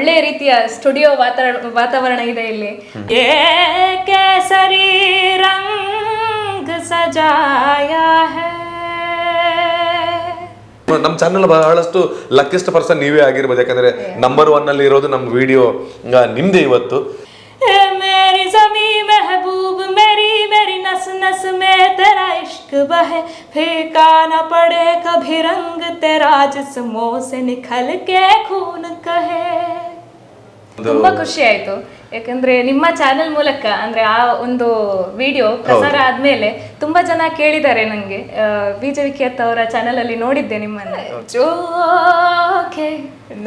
ಒಳ್ಳೆ ರೀತಿಯ ಸ್ಟುಡಿಯೋ ವಾತಾವರಣ ಇದೆ ಇಲ್ಲಿ. ಕೇಸರಿ ರಂಗ್ ಸಜಾಯಾ ಹೈ. ನಮ್ಮ ಚಾನಲ್ ಬಹಳಷ್ಟು ಲಕ್ಕಿಸ್ಟ್ ಪರ್ಸನ್ ನೀವೇ ಆಗಿರ್ಬೋದು, ಯಾಕಂದ್ರೆ ನಂಬರ್ 1 ಅಲ್ಲಿ ಇರೋದು ನಮ್ಮ ವಿಡಿಯೋ ನಿಮ್ದೇ ಇವತ್ತು. मेरी ज़मी महबूब मेरी मेरी नस नस में तेरा इश्क बहे फीका न पड़े कभी रंग तेरा जिस्मों से निकल के खून कहे. ತುಂಬಾ ಖುಷಿ ಆಯ್ತು, ಯಾಕಂದ್ರೆ ನಿಮ್ಮ ಚಾನೆಲ್ ಮೂಲಕ ಅಂದ್ರೆ ಆ ಒಂದು ವಿಡಿಯೋ ಪ್ರಸಾರ ಆದ್ಮೇಲೆ ತುಂಬಾ ಜನ ಕೇಳಿದ್ದಾರೆ ನಂಗೆ. ವಿಜಯ್ ವಿಖ್ಯಾತ್ ಅವರ ಚಾನೆಲ್ ಅಲ್ಲಿ ನೋಡಿದ್ದೆ ನಿಮ್ಮನ್ನ. ಜೋಕೆ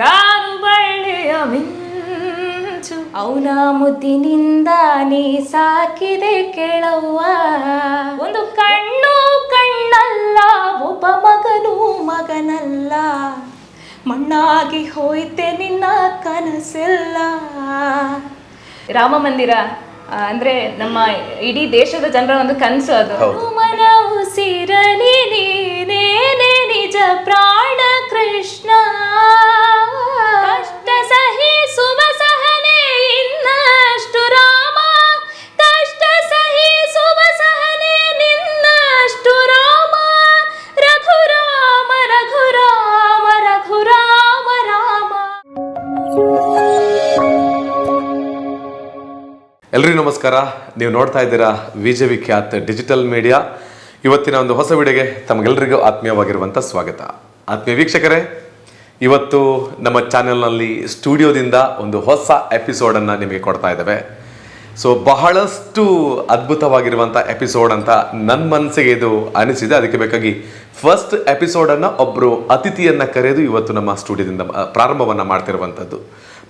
ನಾನು ಬಳ್ಳಿಯ ಮಿಂಚು ಅವನ ಮುದ್ದಿನಿಂದ ನೀ ಸಾಕಿದೆ ಕೇಳವ್ವ. ಒಂದು ಕಣ್ಣು ಕಣ್ಣಲ್ಲ ಒಬ್ಬ ಮಗನು ಮಗನಲ್ಲ, ಮಣ್ಣಾಗಿ ಹೋಯ್ತೆ ನಿನ್ನ ಕನಸೆಲ್ಲ. ರಾಮ ಮಂದಿರ ಅಂದ್ರೆ ನಮ್ಮ ಇಡೀ ದೇಶದ ಜನರ ಒಂದು ಕನಸು ಅದು. ಮನ ಉಸಿರಲಿ ನೀನೇನೆ ನಿಜ ಪ್ರಾಣ ಕೃಷ್ಣ, ಕಷ್ಟ ಸಹಿಸುವ ಸಹನೆ ಇನ್ನಷ್ಟು ರಾಮ, ಕಷ್ಟ ಸಹಿಸುವ ಸಹನೆ ನಿನ್ನಷ್ಟು ರಾಮ, ರಘುರಾಮ ರಘುರಾಮ ರಘುರಾಮ ರಾಮ. ಎಲ್ರಿಗೂ ನಮಸ್ಕಾರ. ನೀವು ನೋಡ್ತಾ ಇದ್ದೀರಾ ವಿಜಯ್ ವಿಖ್ಯಾತ್ ಡಿಜಿಟಲ್ ಮೀಡಿಯಾ. ಇವತ್ತಿನ ಒಂದು ಹೊಸ ವಿಡಿಯೋಗೆ ತಮಗೆಲ್ಲರಿಗೂ ಆತ್ಮೀಯವಾಗಿರುವಂಥ ಸ್ವಾಗತ. ಆತ್ಮೀಯ ವೀಕ್ಷಕರೇ, ಇವತ್ತು ನಮ್ಮ ಚಾನೆಲ್ನಲ್ಲಿ ಸ್ಟುಡಿಯೋದಿಂದ ಒಂದು ಹೊಸ ಎಪಿಸೋಡನ್ನು ನಿಮಗೆ ಕೊಡ್ತಾ ಇದ್ದೇವೆ. ಸೊ ಬಹಳಷ್ಟು ಅದ್ಭುತವಾಗಿರುವಂಥ ಎಪಿಸೋಡ್ ಅಂತ ನನ್ನ ಮನಸ್ಸಿಗೆ ಇದು ಅನಿಸಿದೆ. ಅದಕ್ಕೆ ಬೇಕಾಗಿ ಫಸ್ಟ್ ಎಪಿಸೋಡನ್ನು ಒಬ್ಬರು ಅತಿಥಿಯನ್ನು ಕರೆದು ಇವತ್ತು ನಮ್ಮ ಸ್ಟುಡಿಯೋದಿಂದ ಪ್ರಾರಂಭವನ್ನು ಮಾಡ್ತಿರುವಂಥದ್ದು.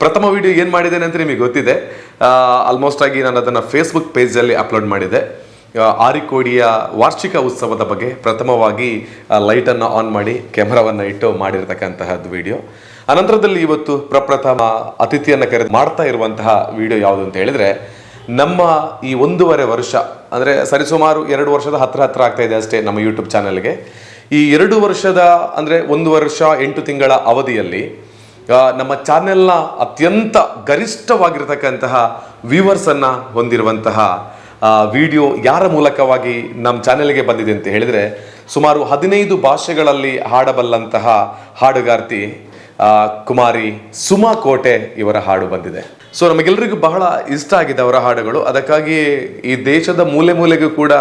ಪ್ರಥಮ ವಿಡಿಯೋ ಏನು ಮಾಡಿದ್ದೇನೆ ಅಂತ ನಿಮಗೆ ಗೊತ್ತಿದೆ. ಆಲ್ಮೋಸ್ಟ್ ಆಗಿ ನಾನು ಅದನ್ನು ಫೇಸ್ಬುಕ್ ಪೇಜಲ್ಲಿ ಅಪ್ಲೋಡ್ ಮಾಡಿದ್ದೆ. ಆರಿಕೋಡಿಯ ವಾರ್ಷಿಕ ಉತ್ಸವದ ಬಗ್ಗೆ ಪ್ರಥಮವಾಗಿ ಲೈಟನ್ನು ಆನ್ ಮಾಡಿ ಕ್ಯಾಮ್ರಾವನ್ನು ಇಟ್ಟು ಮಾಡಿರ್ತಕ್ಕಂತಹದ್ದು ವಿಡಿಯೋ. ಅನಂತರದಲ್ಲಿ ಇವತ್ತು ಪ್ರಪ್ರಥಮ ಅತಿಥಿಯನ್ನು ಕರೆದು ಮಾಡ್ತಾ ಇರುವಂತಹ ವಿಡಿಯೋ ಯಾವುದು ಅಂತ ಹೇಳಿದರೆ, ನಮ್ಮ ಈ 1.5 ವರ್ಷ ಅಂದರೆ ಸರಿಸುಮಾರು 2 ವರ್ಷದ ಹತ್ರ ಆಗ್ತಾ ಇದೆ ಅಷ್ಟೇ ನಮ್ಮ ಯೂಟ್ಯೂಬ್ ಚಾನಲ್ಗೆ. ಈ 2 ವರ್ಷದ ಅಂದರೆ 1 ವರ್ಷ 8 ತಿಂಗಳ ಅವಧಿಯಲ್ಲಿ ನಮ್ಮ ಚಾನೆಲ್ನ ಅತ್ಯಂತ ಗರಿಷ್ಠವಾಗಿರ್ತಕ್ಕಂತಹ ವ್ಯೂವರ್ಸನ್ನು ಹೊಂದಿರುವಂತಹ ವಿಡಿಯೋ ಯಾರ ಮೂಲಕವಾಗಿ ನಮ್ಮ ಚಾನೆಲ್ಗೆ ಬಂದಿದೆ ಅಂತ ಹೇಳಿದರೆ, ಸುಮಾರು 15 ಭಾಷೆಗಳಲ್ಲಿ ಹಾಡಬಲ್ಲಂತಹ ಹಾಡುಗಾರ್ತಿ ಕುಮಾರಿ ಸುಮಾ ಕೋಟೆ ಇವರ ಹಾಡು ಬಂದಿದೆ. ಸೊ ನಮಗೆಲ್ಲರಿಗೂ ಬಹಳ ಇಷ್ಟ ಆಗಿದೆ ಅವರ ಹಾಡುಗಳು. ಅದಕ್ಕಾಗಿ ಈ ದೇಶದ ಮೂಲೆ ಮೂಲೆಗೂ ಕೂಡ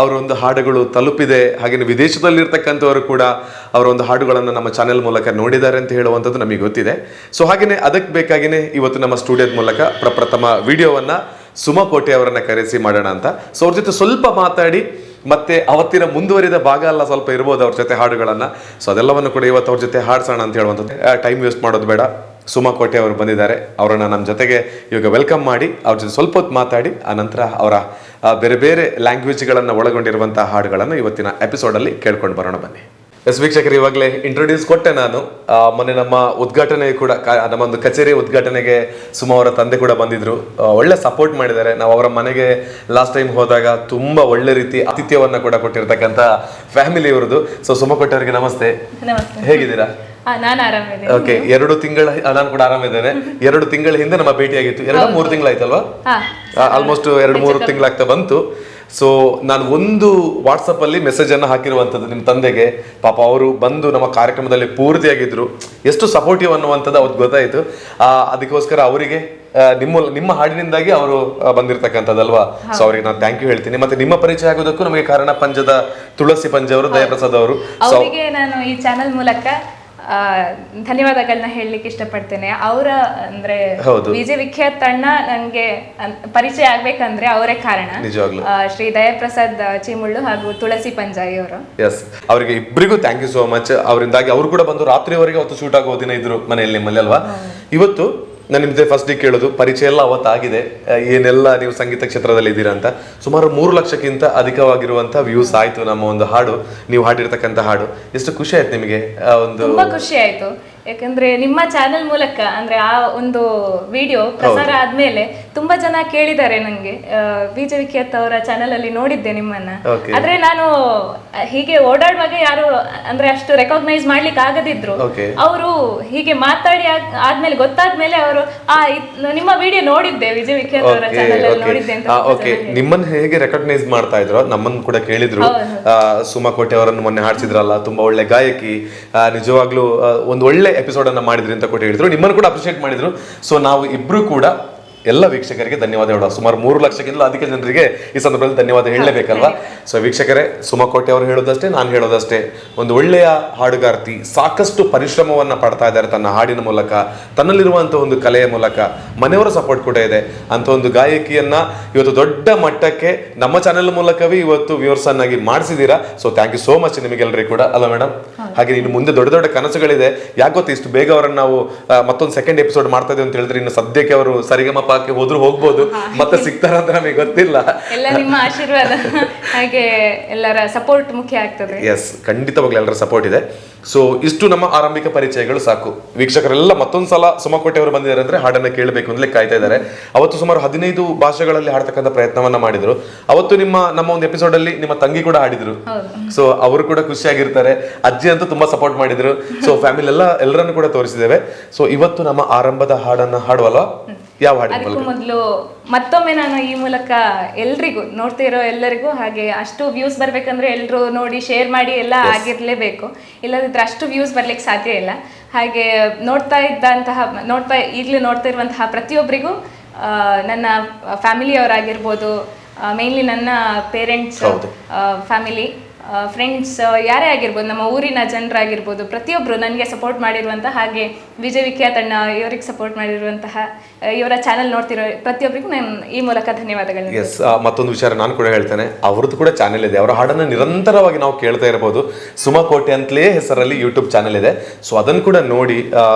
ಅವರ ಒಂದು ಹಾಡುಗಳು ತಲುಪಿದೆ. ಹಾಗೆಯೇ ವಿದೇಶದಲ್ಲಿರ್ತಕ್ಕಂಥವರು ಕೂಡ ಅವರ ಒಂದು ಹಾಡುಗಳನ್ನು ನಮ್ಮ ಚಾನೆಲ್ ಮೂಲಕ ನೋಡಿದ್ದಾರೆ ಅಂತ ಹೇಳುವಂಥದ್ದು ನಮಗೆ ಗೊತ್ತಿದೆ. ಸೊ ಹಾಗೆಯೇ ಅದಕ್ಕೆ ಬೇಕಾಗಿಯೇ ಇವತ್ತು ನಮ್ಮ ಸ್ಟುಡಿಯೋದ ಮೂಲಕ ಪ್ರಪ್ರಥಮ ವಿಡಿಯೋವನ್ನು ಸುಮಾ ಕೋಟೆ ಅವರನ್ನು ಕರೆಸಿ ಮಾಡೋಣ ಅಂತ. ಸೊ ಅವ್ರ ಜೊತೆ ಸ್ವಲ್ಪ ಮಾತಾಡಿ ಮತ್ತೆ ಅವತ್ತಿನ ಮುಂದುವರಿದ ಭಾಗ ಎಲ್ಲ ಸ್ವಲ್ಪ ಇರ್ಬೋದು ಅವ್ರ ಜೊತೆ ಹಾಡುಗಳನ್ನು. ಸೊ ಅದೆಲ್ಲವನ್ನು ಕೂಡ ಇವತ್ತು ಅವ್ರ ಜೊತೆ ಹಾಡ್ಸೋಣ ಅಂತ ಹೇಳುವಂಥದ್ದು. ಟೈಮ್ ವೇಸ್ಟ್ ಮಾಡೋದು ಬೇಡ. ಸುಮಾ ಕೋಟೆ ಅವರು ಬಂದಿದ್ದಾರೆ, ಅವರನ್ನು ನಮ್ಮ ಜೊತೆಗೆ ಇವಾಗ ವೆಲ್ಕಮ್ ಮಾಡಿ ಅವ್ರ ಜೊತೆ ಸ್ವಲ್ಪ ಹೊತ್ತು ಮಾತಾಡಿ ಆನಂತರ ಅವರ ಬೇರೆ ಬೇರೆ ಲ್ಯಾಂಗ್ವೇಜ್ಗಳನ್ನು ಒಳಗೊಂಡಿರುವಂತಹ ಹಾಡುಗಳನ್ನು ಇವತ್ತಿನ ಎಪಿಸೋಡಲ್ಲಿ ಕೇಳ್ಕೊಂಡು ಬರೋಣ ಬನ್ನಿ. ಎಸ್ ವೀಕ್ಷಕರು, ಇವಾಗಲೇ ಇಂಟ್ರೊಡ್ಯೂಸ್ ಕೊಟ್ಟೆ ನಾನು. ಮೊನ್ನೆ ನಮ್ಮ ಉದ್ಘಾಟನೆ ಕೂಡ ನಮ್ಮ ಒಂದು ಕಚೇರಿ ಉದ್ಘಾಟನೆಗೆ ಸುಮಾ ಅವರ ತಂದೆ ಕೂಡ ಬಂದಿದ್ರು. ಒಳ್ಳೆ ಸಪೋರ್ಟ್ ಮಾಡಿದ್ದಾರೆ. ನಾವು ಅವರ ಮನೆಗೆ ಲಾಸ್ಟ್ ಟೈಮ್ ಹೋದಾಗ ತುಂಬಾ ಒಳ್ಳೆ ರೀತಿ ಆತಿಥ್ಯವನ್ನು ಕೂಡ ಕೊಟ್ಟಿರ್ತಕ್ಕಂಥ ಫ್ಯಾಮಿಲಿ ಇವ್ರದ್ದು. ಸೊ ಸುಮಾ ಕೋಟೆ ಅವರಿಗೆ ನಮಸ್ತೆ, ಹೇಗಿದ್ದೀರಾ? ನಾನು ಆರಾಮಿದ್ದೇನೆ. ಓಕೆ, 2 ತಿಂಗಳ ನಾನು ಕೂಡ ಆರಾಮಿದ್ದೇನೆ. 2 ತಿಂಗಳ ಹಿಂದೆ ನಮ್ಮ ಭೇಟಿಯಾಗಿತ್ತು. 2-3 ತಿಂಗಳಾಯ್ತಲ್ವಾ? ಆಲ್ಮೋಸ್ಟ್ 2-3 ತಿಂಗಳಾಗ್ತಾ ಬಂತು. ಸೊ ನಾನು ಒಂದು ವಾಟ್ಸಪ್ ಅಲ್ಲಿ ಮೆಸೇಜ್ ಅನ್ನು ಹಾಕಿರುವಂಥದ್ದು ನಿಮ್ಮ ತಂದೆಗೆ. ಪಾಪ ಅವರು ಬಂದು ನಮ್ಮ ಕಾರ್ಯಕ್ರಮದಲ್ಲಿ ಪೂರ್ತಿಯಾಗಿದ್ರು. ಎಷ್ಟು ಸಪೋರ್ಟಿವ್ ಅನ್ನುವಂಥದ್ದು ಅವ್ರಿಗೆ ಗೊತ್ತಾಯಿತು. ಅದಕ್ಕೋಸ್ಕರ ಅವರಿಗೆ ನಿಮ್ಮ ಹಾಡಿನಿಂದಾಗಿ ಅವರು ಬಂದಿರತಕ್ಕಂಥದ್ದಲ್ವಾ. ಸೊ ಅವರಿಗೆ ನಾನು ಥ್ಯಾಂಕ್ ಯು ಹೇಳ್ತೀನಿ. ಮತ್ತೆ ನಿಮ್ಮ ಪರಿಚಯ ಆಗೋದಕ್ಕೂ ನಮಗೆ ಕಾರಣ ಪಂಜದ ತುಳಸಿ ಪಂಜ ಅವರು, ದಯಾಪ್ರಸಾದ್ ಅವರು. ಅವರಿಗೆ ನಾನು ಈ ಚಾನೆಲ್ ಮೂಲಕ ಧನ್ಯವಾದಗಳನ್ನ ಹೇಳಲಿಕ್ಕೆ ಇಷ್ಟಪಡ್ತೇನೆ. ಅವರ ಅಂದ್ರೆ ವಿಜಯ್ ವಿಖ್ಯಾತ್ ಅಣ್ಣ ನಂಗೆ ಪರಿಚಯ ಆಗ್ಬೇಕಂದ್ರೆ ಅವರೇ ಕಾರಣ. ಶ್ರೀ ದಯಾಪ್ರಸಾದ್ ಚೀಮುಳ್ಳು ಹಾಗೂ ತುಳಸಿ ಪಂಜಾಯಿ ಅವರು. ಎಸ್, ಅವರಿಗೆ ಇಬ್ಬರಿಗೂ ಥ್ಯಾಂಕ್ ಯು ಸೋ ಮಚ್. ಅವರಿಂದಾಗಿ ಅವರು ಕೂಡ ಬಂದು ರಾತ್ರಿವರೆಗೆ ಅವತ್ತು ಶೂಟ್ ಆಗೋ ದಿನ ಇದ್ರು ಮನೆಯಲ್ಲಿ ನಿಮ್ಮಲ್ಲಿ ಅಲ್ವಾ. ಇವತ್ತು ನಾನು ನಿಮ್ದೆ ಫಸ್ಟ್ ಕೇಳೋದು, ಪರಿಚಯ ಎಲ್ಲ ಅವತ್ತಾಗಿದೆ, ಏನೆಲ್ಲ ನೀವು ಸಂಗೀತ ಕ್ಷೇತ್ರದಲ್ಲಿ ಇದ್ದೀರಾ ಅಂತ. ಸುಮಾರು 3 ಲಕ್ಷಕ್ಕಿಂತ ಅಧಿಕವಾಗಿರುವಂತ ವ್ಯೂಸ್ ಆಯ್ತು ನಮ್ಮ ಒಂದು ಹಾಡು, ನೀವು ಹಾಡಿರ್ತಕ್ಕಂಥ ಹಾಡು. ಎಷ್ಟು ಖುಷಿ ಆಯ್ತು ನಿಮಗೆ? ತುಂಬಾ ಖುಷಿ ಆಯ್ತು, ಯಾಕಂದ್ರೆ ನಿಮ್ಮ ಚಾನೆಲ್ ಮೂಲಕ ಅಂದ್ರೆ ಆ ಒಂದು ವಿಡಿಯೋ ಪ್ರಸಾರ ಆದ್ಮೇಲೆ ತುಂಬಾ ಜನ ಕೇಳಿದ್ದಾರೆ ನಂಗೆ, ವಿಜಯ್ ವಿಖ್ಯಾತ್ ಅವರ ಚಾನೆಲ್ ಅಲ್ಲಿ ನೋಡಿದ್ದೆ ನಿಮ್ಮನ್ನ. Okay. ಆದ್ರೆ ನಾನು ಹೀಗೆ ಓಡಾಡುವಾಗ ಯಾರು ಅಂದ್ರೆ ಅಷ್ಟು ರೆಕಾಗ್ನೈಸ್ ಮಾಡ್ಲಿಕ್ಕೆ ಆಗದಿದ್ರು, Okay. ಅವರು ಹೀಗೆ ಮಾತಾಡಿ ಆದ್ಮೇಲೆ ಗೊತ್ತಾದ್ಮೇಲೆ ಅವರು ನಿಮ್ಮ ವಿಡಿಯೋ ನೋಡಿದ್ದೆ, ವಿಜಯ್ ವಿಖ್ಯಾತ್ ಅವರ ಚಾನೆಲ್ ಅಲ್ಲಿ ನೋಡಿದ್ದೆ ಅಂತ. ಓಕೆ, ನಿಮ್ಮನ್ನ ಹೇಗೆ ರೆಕಗ್ನೈಸ್ ಮಾಡ್ತಾ ಇದ್ರು, ನಮ್ಮನ್ನು ಕೂಡ ಕೇಳಿದ್ರು. ಸುಮಾ ಕೋಟೆ ಅವರನ್ನು ಮೊನ್ನೆ ಹಾಡ್ಸಿದ್ರಲ್ಲ, ತುಂಬಾ ಒಳ್ಳೆ ಗಾಯಕಿ, ನಿಜವಾಗ್ಲೂ ಒಂದು ಒಳ್ಳೆ ಎಪಿಸೋಡ್ ಅನ್ನ ಮಾಡಿದ್ರಿ ಅಂತ ಕೂಡ ಹೇಳಿದ್ರು. ನಿಮ್ಮನ್ನು ಕೂಡ ಅಪ್ರಿಶಿಯೇಟ್ ಮಾಡಿದ್ರು. ಸೊ ನಾವು ಇಬ್ರು ಕೂಡ ಎಲ್ಲ ವೀಕ್ಷಕರಿಗೆ ಧನ್ಯವಾದ ಹೇಳೋಣ. ಸುಮಾರು 3 ಲಕ್ಷಕ್ಕಿಂತ ಅಧಿಕ ಜನರಿಗೆ ಈ ಸಂದರ್ಭದಲ್ಲಿ ಧನ್ಯವಾದ ಹೇಳಲೇಬೇಕಲ್ವಾ. ಸೊ ವೀಕ್ಷಕರೇ, ಸುಮಾ ಕೋಟೆ ಅವರು ಹೇಳೋದಷ್ಟೇ, ನಾನು ಹೇಳೋದಷ್ಟೇ, ಒಂದು ಒಳ್ಳೆಯ ಹಾಡುಗಾರ್ತಿ, ಸಾಕಷ್ಟು ಪರಿಶ್ರಮವನ್ನ ಪಡ್ತಾ ಇದ್ದಾರೆ ತನ್ನ ಹಾಡಿನ ಮೂಲಕ, ತನ್ನಲ್ಲಿರುವಂತ ಒಂದು ಕಲೆಯ ಮೂಲಕ. ಮನೆಯವರ ಸಪೋರ್ಟ್ ಕೂಡ ಇದೆ ಅಂತ ಒಂದು ಗಾಯಕಿಯನ್ನ ಇವತ್ತು ದೊಡ್ಡ ಮಟ್ಟಕ್ಕೆ ನಮ್ಮ ಚಾನೆಲ್ ಮೂಲಕವೇ ಇವತ್ತು ವ್ಯೂವರ್ಸ್ ಅನ್ನಾಗಿ ಮಾಡಿಸಿದೀರಾ. So thank you so much ನಿಮಗೆಲ್ಲರಿಗೂ ಕೂಡ, ಅಲ್ಲ ಮೇಡಮ್? ಹಾಗೆ ಇನ್ನು ಮುಂದೆ ದೊಡ್ಡ ದೊಡ್ಡ ಕನಸುಗಳಿದೆ. ಯಾಕೆ ಗೊತ್ತಾ, ಇಷ್ಟು ಬೇಗ ಅವರನ್ನು ನಾವು ಮತ್ತೊಂದು ಸೆಕೆಂಡ್ ಎಪಿಸೋಡ್ ಮಾಡ್ತಾ ಇದ್ದೇವೆ ಅಂತ ಹೇಳಿದ್ರೆ, ಇನ್ನು ಸದ್ಯಕ್ಕೆ ಅವರು ಸರಿಗಮಪಕ್ಕೆ ಹೋದ್ರು ಹೋಗ್ಬೋದು, ಮತ್ತೆ ಸಿಗ್ತಾರ ಅಂತ ನಮಗೆ ಗೊತ್ತಿಲ್ಲ. ಎಲ್ಲ ನಿಮ್ಮ ಆಶೀರ್ವಾದ ಹಾಗೆ ಎಲ್ಲರ ಸಪೋರ್ಟ್ ಮುಖ್ಯ ಆಗ್ತದೆ. ಎಸ್, ಖಂಡಿತವಾಗ್ಲೂ ಎಲ್ಲರ ಸಪೋರ್ಟ್ ಇದೆ. ಸೊ ಇಷ್ಟು ನಮ್ಮ ಆರಂಭಿಕ ಪರಿಚಯಗಳು ಸಾಕು. ವೀಕ್ಷಕರೆಲ್ಲ ಮತ್ತೊಂದು ಸಲ ಸುಮಾ ಕೋಟೆ ಅವರು ಬಂದಿದ್ದಾರೆ ಅಂದ್ರೆ ಹಾಡನ್ನ ಕೇಳಬೇಕು ಅಂತಲೇ ಕಾಯ್ತಾ ಇದ್ದಾರೆ. ಅವತ್ತು ಸುಮಾರು 15 ಭಾಷೆಗಳಲ್ಲಿ ಹಾಡ್ತಕ್ಕಂಥ ಪ್ರಯತ್ನವನ್ನ ಮಾಡಿದ್ರು. ಅವತ್ತು ನಮ್ಮ ಒಂದು ಎಪಿಸೋಡ್ ಅಲ್ಲಿ ನಿಮ್ಮ ತಂಗಿ ಕೂಡ ಹಾಡಿದ್ರು. ಸೊ ಅವರು ಕೂಡ ಖುಷಿಯಾಗಿರ್ತಾರೆ. ಅಜ್ಜಿ ಅಂತೂ ತುಂಬಾ ಸಪೋರ್ಟ್ ಮಾಡಿದ್ರು. ಸೊ ಫ್ಯಾಮಿಲಿ ಎಲ್ಲರನ್ನು ಕೂಡ ತೋರಿಸಿದ್ದೇವೆ. ಸೊ ಇವತ್ತು ನಮ್ಮ ಆರಂಭದ ಹಾಡನ್ನ ಹಾಡುವಲ್ವಾ? ಯಾವ ಹಾಡಿನ ಅದಕ್ಕೂ ಮೊದಲು ಮತ್ತೊಮ್ಮೆ ನಾನು ಈ ಮೂಲಕ ಎಲ್ರಿಗೂ, ನೋಡ್ತಿರೋ ಎಲ್ಲರಿಗೂ, ಹಾಗೆ ಅಷ್ಟು ವ್ಯೂಸ್ ಬರ್ಬೇಕಂದ್ರೆ ಎಲ್ರು ನೋಡಿ ಶೇರ್ ಮಾಡಿ ಎಲ್ಲ ಆಗಿರ್ಲೇಬೇಕು, ಇಲ್ಲದಿದ್ರೆ ಅಷ್ಟು ವ್ಯೂಸ್ ಬರ್ಲಿಕ್ಕೆ ಸಾಧ್ಯ ಇಲ್ಲ. ಹಾಗೆ ಈಗಲೂ ನೋಡ್ತಾ ಇರುವಂತಹ ಪ್ರತಿಯೊಬ್ಬರಿಗೂ, ನನ್ನ ಫ್ಯಾಮಿಲಿಯವರಾಗಿರ್ಬೋದು, ಮೇನ್ಲಿ ನನ್ನ ಪೇರೆಂಟ್ಸ್, ಫ್ಯಾಮಿಲಿ, ಫ್ರೆಂಡ್ಸ್, ಯಾರೇ ಆಗಿರ್ಬೋದು, ನಮ್ಮ ಊರಿನ ಜನರಾಗಿರ್ಬೋದು, ಪ್ರತಿಯೊಬ್ಬರು ನನಗೆ ಸಪೋರ್ಟ್ ಮಾಡಿರುವಂತಹ, ಹಾಗೆ ವಿಜಯ್ ವಿಖ್ಯಾತ್ ಅಣ್ಣ ಇವರಿಗೆ ಸಪೋರ್ಟ್ ಮಾಡಿರುವಂತಹ, ಇವರ ಚಾನೆಲ್ ನೋಡ್ತಿರೋ ಪ್ರತಿಯೊಬ್ಬರಿಗೂ ನಾನು ಈ ಮೂಲಕ ಧನ್ಯವಾದಗಳು. ಎಸ್, ಮತ್ತೊಂದು ವಿಚಾರ ನಾನು ಕೂಡ ಹೇಳ್ತೇನೆ, ಅವ್ರದ್ದು ಕೂಡ ಚಾನೆಲ್ ಇದೆ. ಅವರ ಹಾಡನ್ನು ನಿರಂತರವಾಗಿ ನಾವು ಕೇಳ್ತಾ ಇರಬಹುದು. ಸುಮಾ ಕೋಟೆ ಅಂತಲೇ ಹೆಸರಲ್ಲಿ ಯೂಟ್ಯೂಬ್ ಚಾನೆಲ್ ಇದೆ. ಸೊ ಅದನ್ನು ಕೂಡ ನೋಡಿ,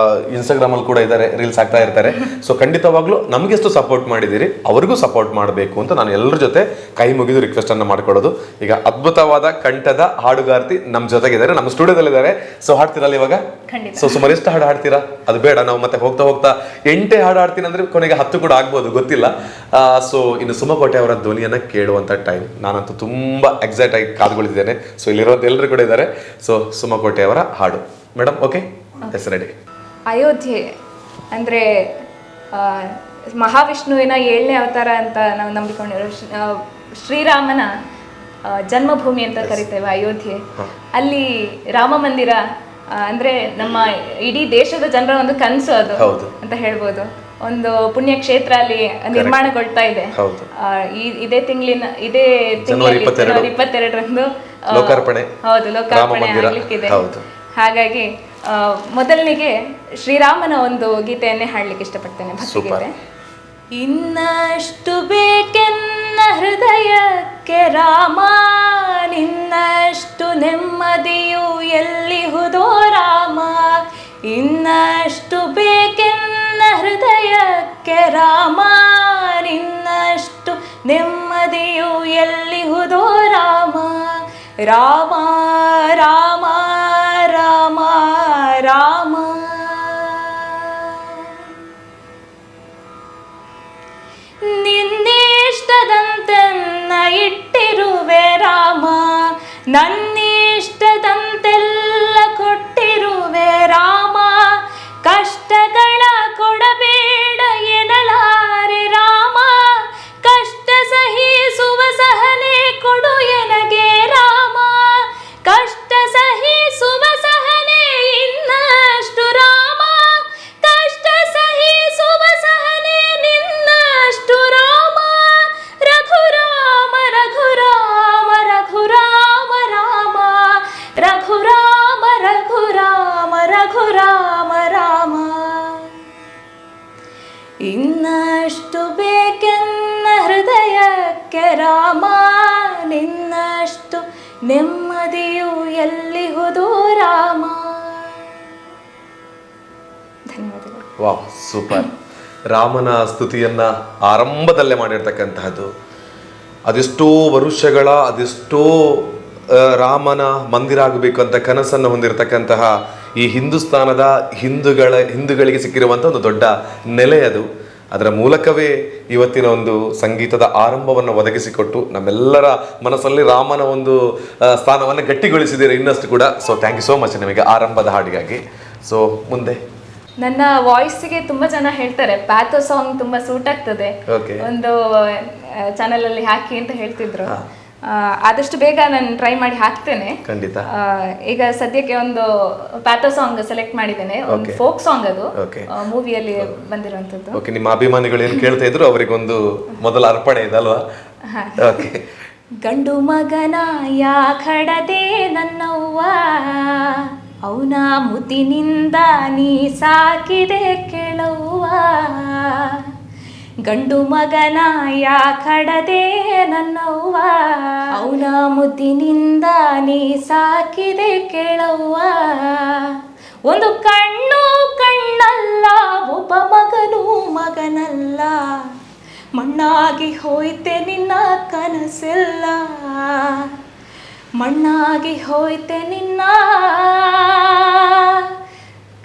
ಇನ್ಸ್ಟಾಗ್ರಾಮ್ ಅಲ್ಲಿ ಕೂಡ ಇದ್ದಾರೆ, ರೀಲ್ಸ್ ಆಗ್ತಾ ಇರ್ತಾರೆ. ಸೊ ಖಂಡಿತವಾಗ್ಲೂ ನಮ್ಗೆ ಎಷ್ಟು ಸಪೋರ್ಟ್ ಮಾಡಿದ್ದೀರಿ ಅವ್ರಿಗೂ ಸಪೋರ್ಟ್ ಮಾಡಬೇಕು ಅಂತ ನಾನು ಎಲ್ಲರ ಜೊತೆ ಕೈ ಮುಗಿದು ರಿಕ್ವೆಸ್ಟ್ ಅನ್ನ ಮಾಡ್ಕೊಳ್ಳೋದು. ಈಗ ಅದ್ಭುತವಾದ ಕಂಠದ ಹಾಡುಗಾರ್ತಿ ನಮ್ಮ ಜೊತೆಗಿದ್ದಾರೆ, ನಮ್ಮ ಸ್ಟುಡಿಯೋದಲ್ಲಿದ್ದಾರೆ. ಸೊ ಹಾಡ್ತೀರಲ್ಲ ಇವಾಗ? ಸೊ ಸುಮಾರು ಎಷ್ಟು ಹಾಡು ಹಾಡ್ತೀರಾ? ಅದು ಬೇಡ, ನಾವು ಮತ್ತೆ ಹೋಗ್ತಾ ಹೋಗ್ತಾ 8 ಹಾಡು ಹಾಡ್ತೀನಿ ಅಂದ್ರೆ ಕೊನೆಗೆ 10 ಕೂಡ ಆಗ್ಬೋದು, ಗೊತ್ತಿಲ್ಲ. ಸೊ ಇನ್ನು ಸುಮಾ ಕೋಟೆ ಅವರ ಧ್ವನಿಯನ್ನ ಕೇಳುವಂತ ಟೈಮ್. ನಾನಂತೂ ತುಂಬಾ ಎಕ್ಸೈಟ್ ಆಗಿ ಕಾದುಕೊಂಡಿದ್ದೇನೆ. ಸೊ ಇಲ್ಲಿರುವಂತ ಎಲ್ಲರೂ ಕೂಡ ಇದ್ದಾರೆ. ಸೊ ಸುಮಾ ಕೋಟೆ ಅವರ ಹಾಡು madam. Okay, yes, ready. Ayodhya ಅಂದ್ರೆ ಮಹಾವಿಷ್ಣುವಿನ 7ನೇ ಅವತಾರ ಅಂತ ನಾವು ನಂಬಿಕೊಂಡಿರೋ ಶ್ರೀರಾಮನ ಜನ್ಮಭೂಮಿ ಅಂತ ಕರಿತೇವೆ ಅಯೋಧ್ಯೆ. ಅಲ್ಲಿ ರಾಮ ಮಂದಿರ ಅಂದ್ರೆ ನಮ್ಮ ಇಡೀ ದೇಶದ ಜನರ ಒಂದು ಕನಸು ಅದು ಅಂತ ಹೇಳ್ಬೋದು. ಒಂದು ಪುಣ್ಯ ಕ್ಷೇತ್ರ ಅಲ್ಲಿ ನಿರ್ಮಾಣಗೊಳ್ತಾ ಇದೆ. ಇದೇ ಜನವರಿ 22ರಂದು ಲೋಕಾರ್ಪಣೆ ಆಗ್ಲಿಕ್ಕಿದೆ. ಹಾಗಾಗಿ ಮೊದಲನಿಗೆ ಶ್ರೀರಾಮನ ಒಂದು ಗೀತೆಯನ್ನೇ ಹಾಡ್ಲಿಕ್ಕೆ ಇಷ್ಟಪಡ್ತೇನೆ, ಭಕ್ತಿಗೀತೆ. ಇನ್ನಷ್ಟು ಬೇಕೆನ್ನ ಹೃದಯಕ್ಕೆ ರಾಮ, ನಿನ್ನಷ್ಟು ನೆಮ್ಮದಿಯು ಎಲ್ಲಿಹುದೋ ರಾಮ. ಇನ್ನಷ್ಟು ಬೇಕೆನ್ನ ಹೃದಯಕ್ಕೆ ರಾಮ, ನಿನ್ನಷ್ಟು ನೆಮ್ಮದಿಯು ಎಲ್ಲಿಹುದೋ ರಾಮ. ರಾಮ ರಾಮ ರಾಮ ರಾಮ. ನಿನ್ನಿಷ್ಟದಂತೆನ್ನ ಇಟ್ಟಿರುವೆ ರಾಮ, ನನ್ನಿಷ್ಟದಂತೆಲ್ಲ ಕೊಟ್ಟಿರುವೆ ರಾಮ. ಕಷ್ಟಗಳ ಕೊಡಬೇಡ ಎನ್ನಲಾರೆ ರಾಮ, ಕಷ್ಟ ಸಹಿಸುವ ಸಹನೆ ಕೊಡು ಎನಗೆ ರಾಮ. ಕಷ್ಟ ಸಹಿಸುವ ಸಹನೆ ಇನ್ನಷ್ಟು ರಾಮ, ಕಷ್ಟ ಸಹಿಸುವ ಸಹನೆ ನಿನ್ನಷ್ಟು ರಾಮ. ರಘುರಾಮ ರಘುರಾಮ ರಘುರಾಮ ರಾಮ, ರಘುರಾಮ ರಘುರಾಮ ರಘುರಾಮ ರಾಮ. ಇನ್ನಷ್ಟು ಬೇಕೆನ್ನ ಹೃದಯಕ್ಕೆ ರಾಮ, ನಿನ್ನಷ್ಟು ನೆಮ್ಮದಿಯು ಎಲ್ಲಿಹುದೋ ರಾಮ. ಧನ್ಯವಾದಗಳು. ವಾಹ್, ಸೂಪರ್. ರಾಮನ ಸ್ತುತಿಯನ್ನ ಆರಂಭದಲ್ಲೇ ಮಾಡಿರ್ತಕ್ಕಂತಹದ್ದು, ಅದೆಷ್ಟೋ ವರುಷಗಳ, ಅದೆಷ್ಟೋ ರಾಮನ ಮಂದಿರ ಆಗಬೇಕು ಅಂತ ಕನಸನ್ನು ಹೊಂದಿರತಕ್ಕಂತಹ ಈ ಹಿಂದೂಸ್ತಾನದ ಹಿಂದೂಗಳಿಗೆ ಸಿಕ್ಕಿರುವಂಥ ಒಂದು ದೊಡ್ಡ ನೆಲೆ ಅದು. ಅದರ ಮೂಲಕವೇ ಇವತ್ತಿನ ಒಂದು ಸಂಗೀತದ ಆರಂಭವನ್ನು ಒದಗಿಸಿಕೊಟ್ಟು ನಮ್ಮೆಲ್ಲರ ಮನಸ್ಸಲ್ಲಿ ರಾಮನ ಒಂದು ಸ್ಥಾನವನ್ನು ಗಟ್ಟಿಗೊಳಿಸಿದ್ದೀರಿ ಇನ್ನಷ್ಟು ಕೂಡ. So thank you so much ನಿಮಗೆ ಆರಂಭದ ಹಾಡಿಗಾಗಿ. ಸೊ ಮುಂದೆ ನನ್ನ ವಾಯ್ಸ್ಗೆ ತುಂಬಾ ಜನ ಹೇಳ್ತಾರೆ ಪ್ಯಾಥೋ ಸಾಂಗ್ ತುಂಬಾ ಸೂಟ್ ಆಗ್ತದೆ, ಒಂದು ಚಾನೆಲ್ ಅಲ್ಲಿ ಹಾಕಿ ಅಂತ ಹೇಳ್ತಿದ್ರು. ಆದಷ್ಟು ಬೇಗ ನಾನು ಟ್ರೈ ಮಾಡಿ ಹಾಕ್ತೇನೆ ಖಂಡಿತ. ಈಗ ಸದ್ಯಕ್ಕೆ ಒಂದು ಪ್ಯಾಥೋ ಸಾಂಗ್ ಸೆಲೆಕ್ಟ್ ಮಾಡಿದ್ದೇನೆ, ಒಂದು ಫೋಕ್ ಸಾಂಗ್, ಅದು ಮೂವಿಯಲ್ಲಿ ಬಂದಿರುವಂತದ್ದು. ಓಕೆ, ನಿಮ್ಮ ಅಭಿಮಾನಿಗಳು ಏನು ಕೇಳ್ತಾ ಇದ್ರು ಅವರಿಗೊಂದು ಮೊದಲ ಅರ್ಪಣೆ ಇದೆ ಅಲ್ವಾ? ಓಕೆ. ಗಂಡು ಮಗನ ಯಾ ಖಡದೆ ನನ್ನವ್ವ, ಅವನ ಮುತ್ತಿನಿಂದ ನೀ ಸಾಕಿದೆ ಕೆಳವ್ವ. ಗಂಡು ಮಗನ ಯಾ ಖಡದೆ ನನ್ನವ್ವ, ಅವನ ಮುದ್ದಿನಿಂದ ನೀ ಸಾಕಿದೆ ಕೆಳವ್ವ. ಒಂದು ಕಣ್ಣು ಕಣ್ಣಲ್ಲ, ಒಬ್ಬ ಮಗನು ಮಗನಲ್ಲ, ಮಣ್ಣಾಗಿ ಹೋಯ್ತೆ ನಿನ್ನ ಕನಸೆಲ್ಲ, ಮಣ್ಣಾಗಿ ಹೋಯ್ತೆ ನಿನ್ನ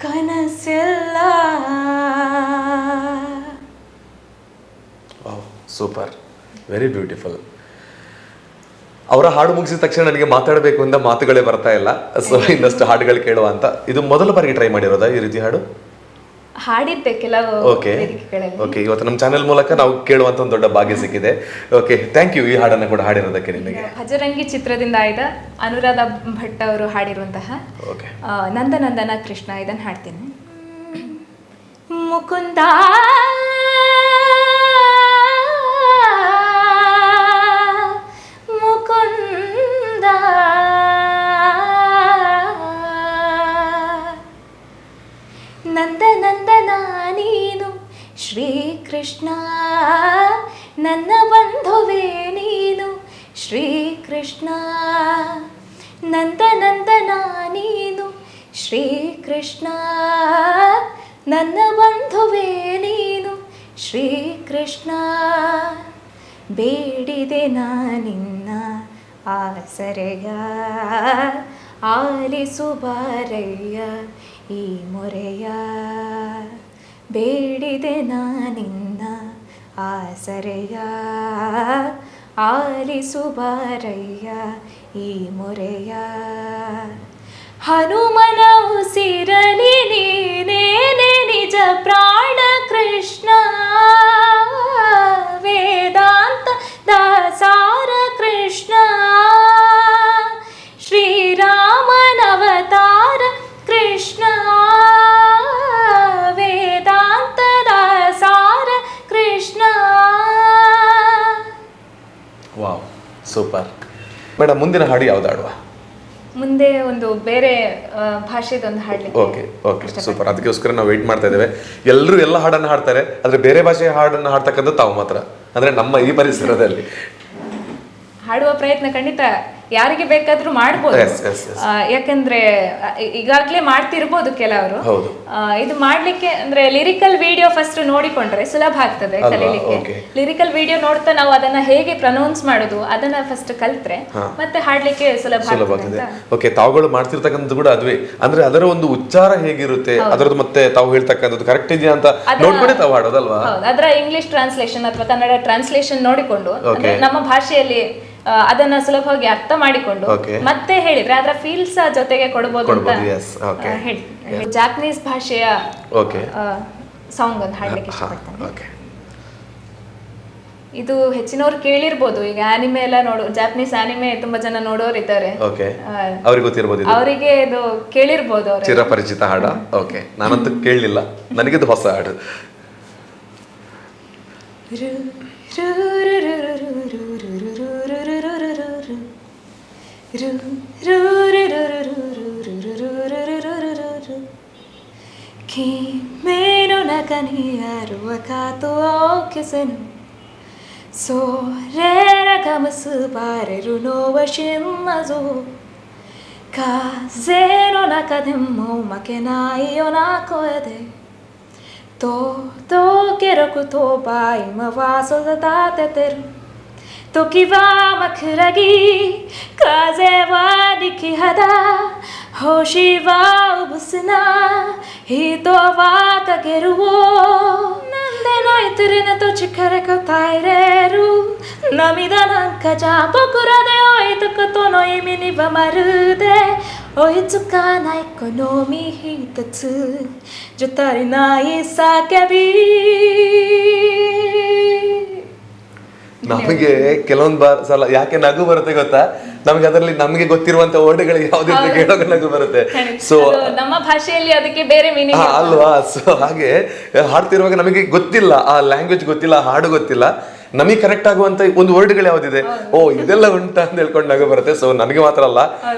ಕನಸೆಲ್ಲ. Super, very beautiful. ಅವರ ಹಾಡು ಮುಗಿಸಿದ ತಕ್ಷಣ ನನಗೆ ಮಾತಾಡಬೇಕು ಅಂತ ಮಾತುಗಳೇ ಬರ್ತಾ ಇಲ್ಲ. ಸೊ ಇನ್ನಷ್ಟು ಹಾಡುಗಳು ಕೇಳುವ ಅಂತ. ಇದು ಮೊದಲ ಬಾರಿಗೆ ಟ್ರೈ ಮಾಡಿರೋದಾ ಈ ರೀತಿ ಹಾಡು? ಹಾಡಿದ್ದೆ ಕೆಲವು. ಓಕೆ, ಇವತ್ತು ನಮ್ಮ ಚಾನೆಲ್ ಮೂಲಕ ನಾವು ಕೇಳುವಂತ ಒಂದು ದೊಡ್ಡ ಭಾಗ್ಯ ಸಿಕ್ಕಿದೆ. ಓಕೆ, ಥ್ಯಾಂಕ್ ಯು ಈ ಹಾಡನ್ನು ಕೂಡ ಹಾಡಿರೋದಕ್ಕೆ ನಿಮಗೆ. ಭಜರಂಗಿ ಚಿತ್ರದಿಂದ ಆಯ್ದ ಅನುರಾಧ ಭಟ್ ಅವರು ಹಾಡಿರುವಂತಹ ನಂದನಂದನ ಕೃಷ್ಣ, ಇದನ್ನು ಹಾಡ್ತೀನಿ. ಮುಕುಂದ ಮುಕುಂದ ನಂದನಂದನ ನೀನು ಶ್ರೀಕೃಷ್ಣ, ನನ್ನ ಬಂಧುವೇ ನೀನು ಶ್ರೀಕೃಷ್ಣ. ನಂದನಂದನ ನೀನು ಶ್ರೀಕೃಷ್ಣ, ನನ್ನ ಬಂಧುವೇ ನೀನು ಶ್ರೀಕೃಷ್ಣ. ಬೇಡಿದೆ ನಾನಿನ್ನ ಆಸರೆಯ, ಆಲಿಸು ಬಾರಯ್ಯ ಈ ಮೊರೆಯ. ಬೇಡಿದೆ ನಾನಿನ್ನ ಆಸರೆಯ, ಆಲಿಸು ಬಾರಯ್ಯ ಈ ಮೊರೆಯ. ಹನುಮನ ಉಸಿರಲಿ ನೀನೇನೆ ನಿಜ ಪ್ರಾಣ ಕೃಷ್ಣ, ವೇದಾಂತ ದಾಸಾರ ಕೃಷ್ಣ, ಶ್ರೀರಾಮನವತಾರ ಕೃಷ್ಣ, ವೇದಾಂತ ದಾಸಾರ ಕೃಷ್ಣ. Wow, super madam. ಮುಂದಿನ ಹಾಡು ಯಾವ್ದು ಹಾಡುವ? ಮುಂದೆ ಒಂದು ಬೇರೆ ಭಾಷೆದೊಂದು ಹಾಡ್ಲಿಕ್ಕೆ. Okay okay, super. ಅದಕ್ಕೋಸ್ಕರ ನಾವು ವೆಯ್ಟ್ ಮಾಡ್ತಾ ಇದ್ದೇವೆ. ಎಲ್ಲರೂ ಎಲ್ಲ ಹಾಡನ್ನು ಹಾಡ್ತಾರೆ, ಆದ್ರೆ ಬೇರೆ ಭಾಷೆಯ ಹಾಡನ್ನು ಹಾಡ್ತಕ್ಕಂಥ ತಾವು ಮಾತ್ರ, ಅಂದ್ರೆ ನಮ್ಮ ಈ ಪರಿಸರದಲ್ಲಿ ಹಾಡುವ ಪ್ರಯತ್ನ ಖಂಡಿತ ಯಾರಿಗೆ ಬೇಕಾದ್ರೂ ಮಾಡ್ಬೋದು. ಯಾಕಂದ್ರೆ ಈಗಾಗ್ಲೇ ಮಾಡ್ತಿರ್ಬೋದು ಕೆಲವರು. ಇದು ಮಾಡ್ಲಿಕ್ಕೆ ಅಂದ್ರೆ ಲಿರಿಕಲ್ ವಿಡಿಯೋ ಫಸ್ಟ್ ನೋಡಿಕೊಂಡ್ರೆ ಸುಲಭ ಆಗ್ತದೆ ಕಲೀಲಿಕ್ಕೆ. ಲಿರಿಕಲ್ ವಿಡಿಯೋ ನೋಡ್ತಾ ನಾವು ಅದನ್ನ ಹೇಗೆ ಪ್ರನೌನ್ಸ್ ಮಾಡೋದು ಅದನ್ನ ಫಸ್ಟ್ ಕಲ್ತ್ರೆ ಮತ್ತೆ ಹಾಡ್ಲಿಕ್ಕೆ ಸುಲಭ ಆಗ್ತದೆ. ಓಕೆ, ತಾವುಗಳು ಮಾಡ್ತಿರ್ತಕ್ಕಂಥದ್ದು ಕೂಡ ಅದುವೇ, ಅಂದ್ರೆ ಅದರ ಒಂದು ಉಚ್ಚಾರ ಹೇಗಿರುತ್ತೆ, ಅದರದ್ದು ಮತ್ತೆ ತಾವು ಹೇಳ್ತಕ್ಕಂಥದ್ದು ಕರೆಕ್ಟ್ ಇದೆಯಾ ಅಂತ ನೋಡ್ಕೊಂಡೆ ತಾವು ಹಾಡೋದಲ್ವಾ? ಅದರ ಇಂಗ್ಲಿಷ್ ಟ್ರಾನ್ಸ್ಲೇಷನ್ ಅಥವಾ ಕನ್ನಡ ಟ್ರಾನ್ಸ್ಲೇಷನ್ ನೋಡಿಕೊಂಡು ನಮ್ಮ ಭಾಷೆಯಲ್ಲಿ ಅದನ್ನ ಸುಲಭವಾಗಿ ಅರ್ಥ ಮಾಡಿಕೊಂಡು ಮತ್ತೆ ಹೇಳಿದ್ರೆ ಅದರ ಫೀಲ್ಸ್ ಜೊತೆಗೆ ಕೊಡಬಹುದು ಅಂತ ಹೇಳಿ. ಜಾಪನೀಸ್ ಭಾಷೆಯ ಸಾಂಗ್ ಒಂದು ಹಾಡ್ಲಿಕ್ಕೆ ಇಷ್ಟಪಡ್ತೇನೆ. ಇದು ಹೆಚ್ಚಿನವರು ಕೇಳಿರ್ಬೋದು. ಈಗ ಆನಿಮೆ ಎಲ್ಲ ಜಾಪನೀಸ್ ಆನಿಮೆ ತುಂಬಾ ಜನ ನೋಡೋರು ಇದ್ದಾರೆ, ಅವರಿಗೆ ಇದು ಕೇಳಿರ್ಬೋದು. ಚಿರಪರಿಚಿತ ಹಾಡ. ಓಕೆ, ನಾನಂತೂ ಕೇಳಲಿಲ್ಲ, ನನಗಿದು ಹೊಸ ಹಾಡು. Kimeno nakaniaru akato okisenu sorera kamasu bareru no washimazu kazeno nakademo makenai onakoede todo kerokuto bai mawaso datateru tokiwa makuragi kaze wa nikihada hoshi wa ubusna hito wa kageru nandeno itu ಚಿಕ್ಕರೆ ಕೊತ್ತಾಯಿರೇರು ನಮಿದನಂಕ ಜಾಪಕುರದೆ ಓಯ್ತು ಕೊತೋನೋ ಇಮಿನಿವ ಮರುದೆ ಓಯ್ತು Kana ಎಕೊನೋಮಿ ಹಿತತ್ಸು ಜೊತಾರಿ ನಾಯಿ ಸಾಕೆಬಿ. ನಮಗೆ ಕೆಲವೊಂದು ಸಲ ಯಾಕೆ ನಗು ಬರುತ್ತೆ ಗೊತ್ತಾ, ನಮಗೆ ಅದರಲ್ಲಿ ನಮಗೆ ಗೊತ್ತಿರುವಂತ ವರ್ಡ್ಗಳು ಯಾವ್ದಿದ್ರು ಕೇಳೋಕೆ ನಗು ಬರುತ್ತೆ. ಸೊ ನಮ್ಮ ಭಾಷೆಯಲ್ಲಿ ಅದಕ್ಕೆ ಬೇರೆ ಮೀನಿಂಗ್ ಅಲ್ವಾ. ಸೊ ಹಾಗೆ ಹಾಡ್ತಿರುವಾಗ ನಮಗೆ ಗೊತ್ತಿಲ್ಲ, ಆ ಲ್ಯಾಂಗ್ವೇಜ್ ಗೊತ್ತಿಲ್ಲ, ಹಾಡು ಗೊತ್ತಿಲ್ಲ, ನಮಗೆ ಕರೆಕ್ಟ್ ಆಗುವಂತ ಒಂದು ವರ್ಡ್ಗಳು ಯಾವ್ದಿದೆ, ಓ ಇದೆಲ್ಲ ಉಂಟಾ ಅಂತ ಹೇಳ್ಕೊಂಡು ನಗು ಬರುತ್ತೆ. ಸೊ ನನಗೆ ಮಾತ್ರ ಅಲ್ಲ,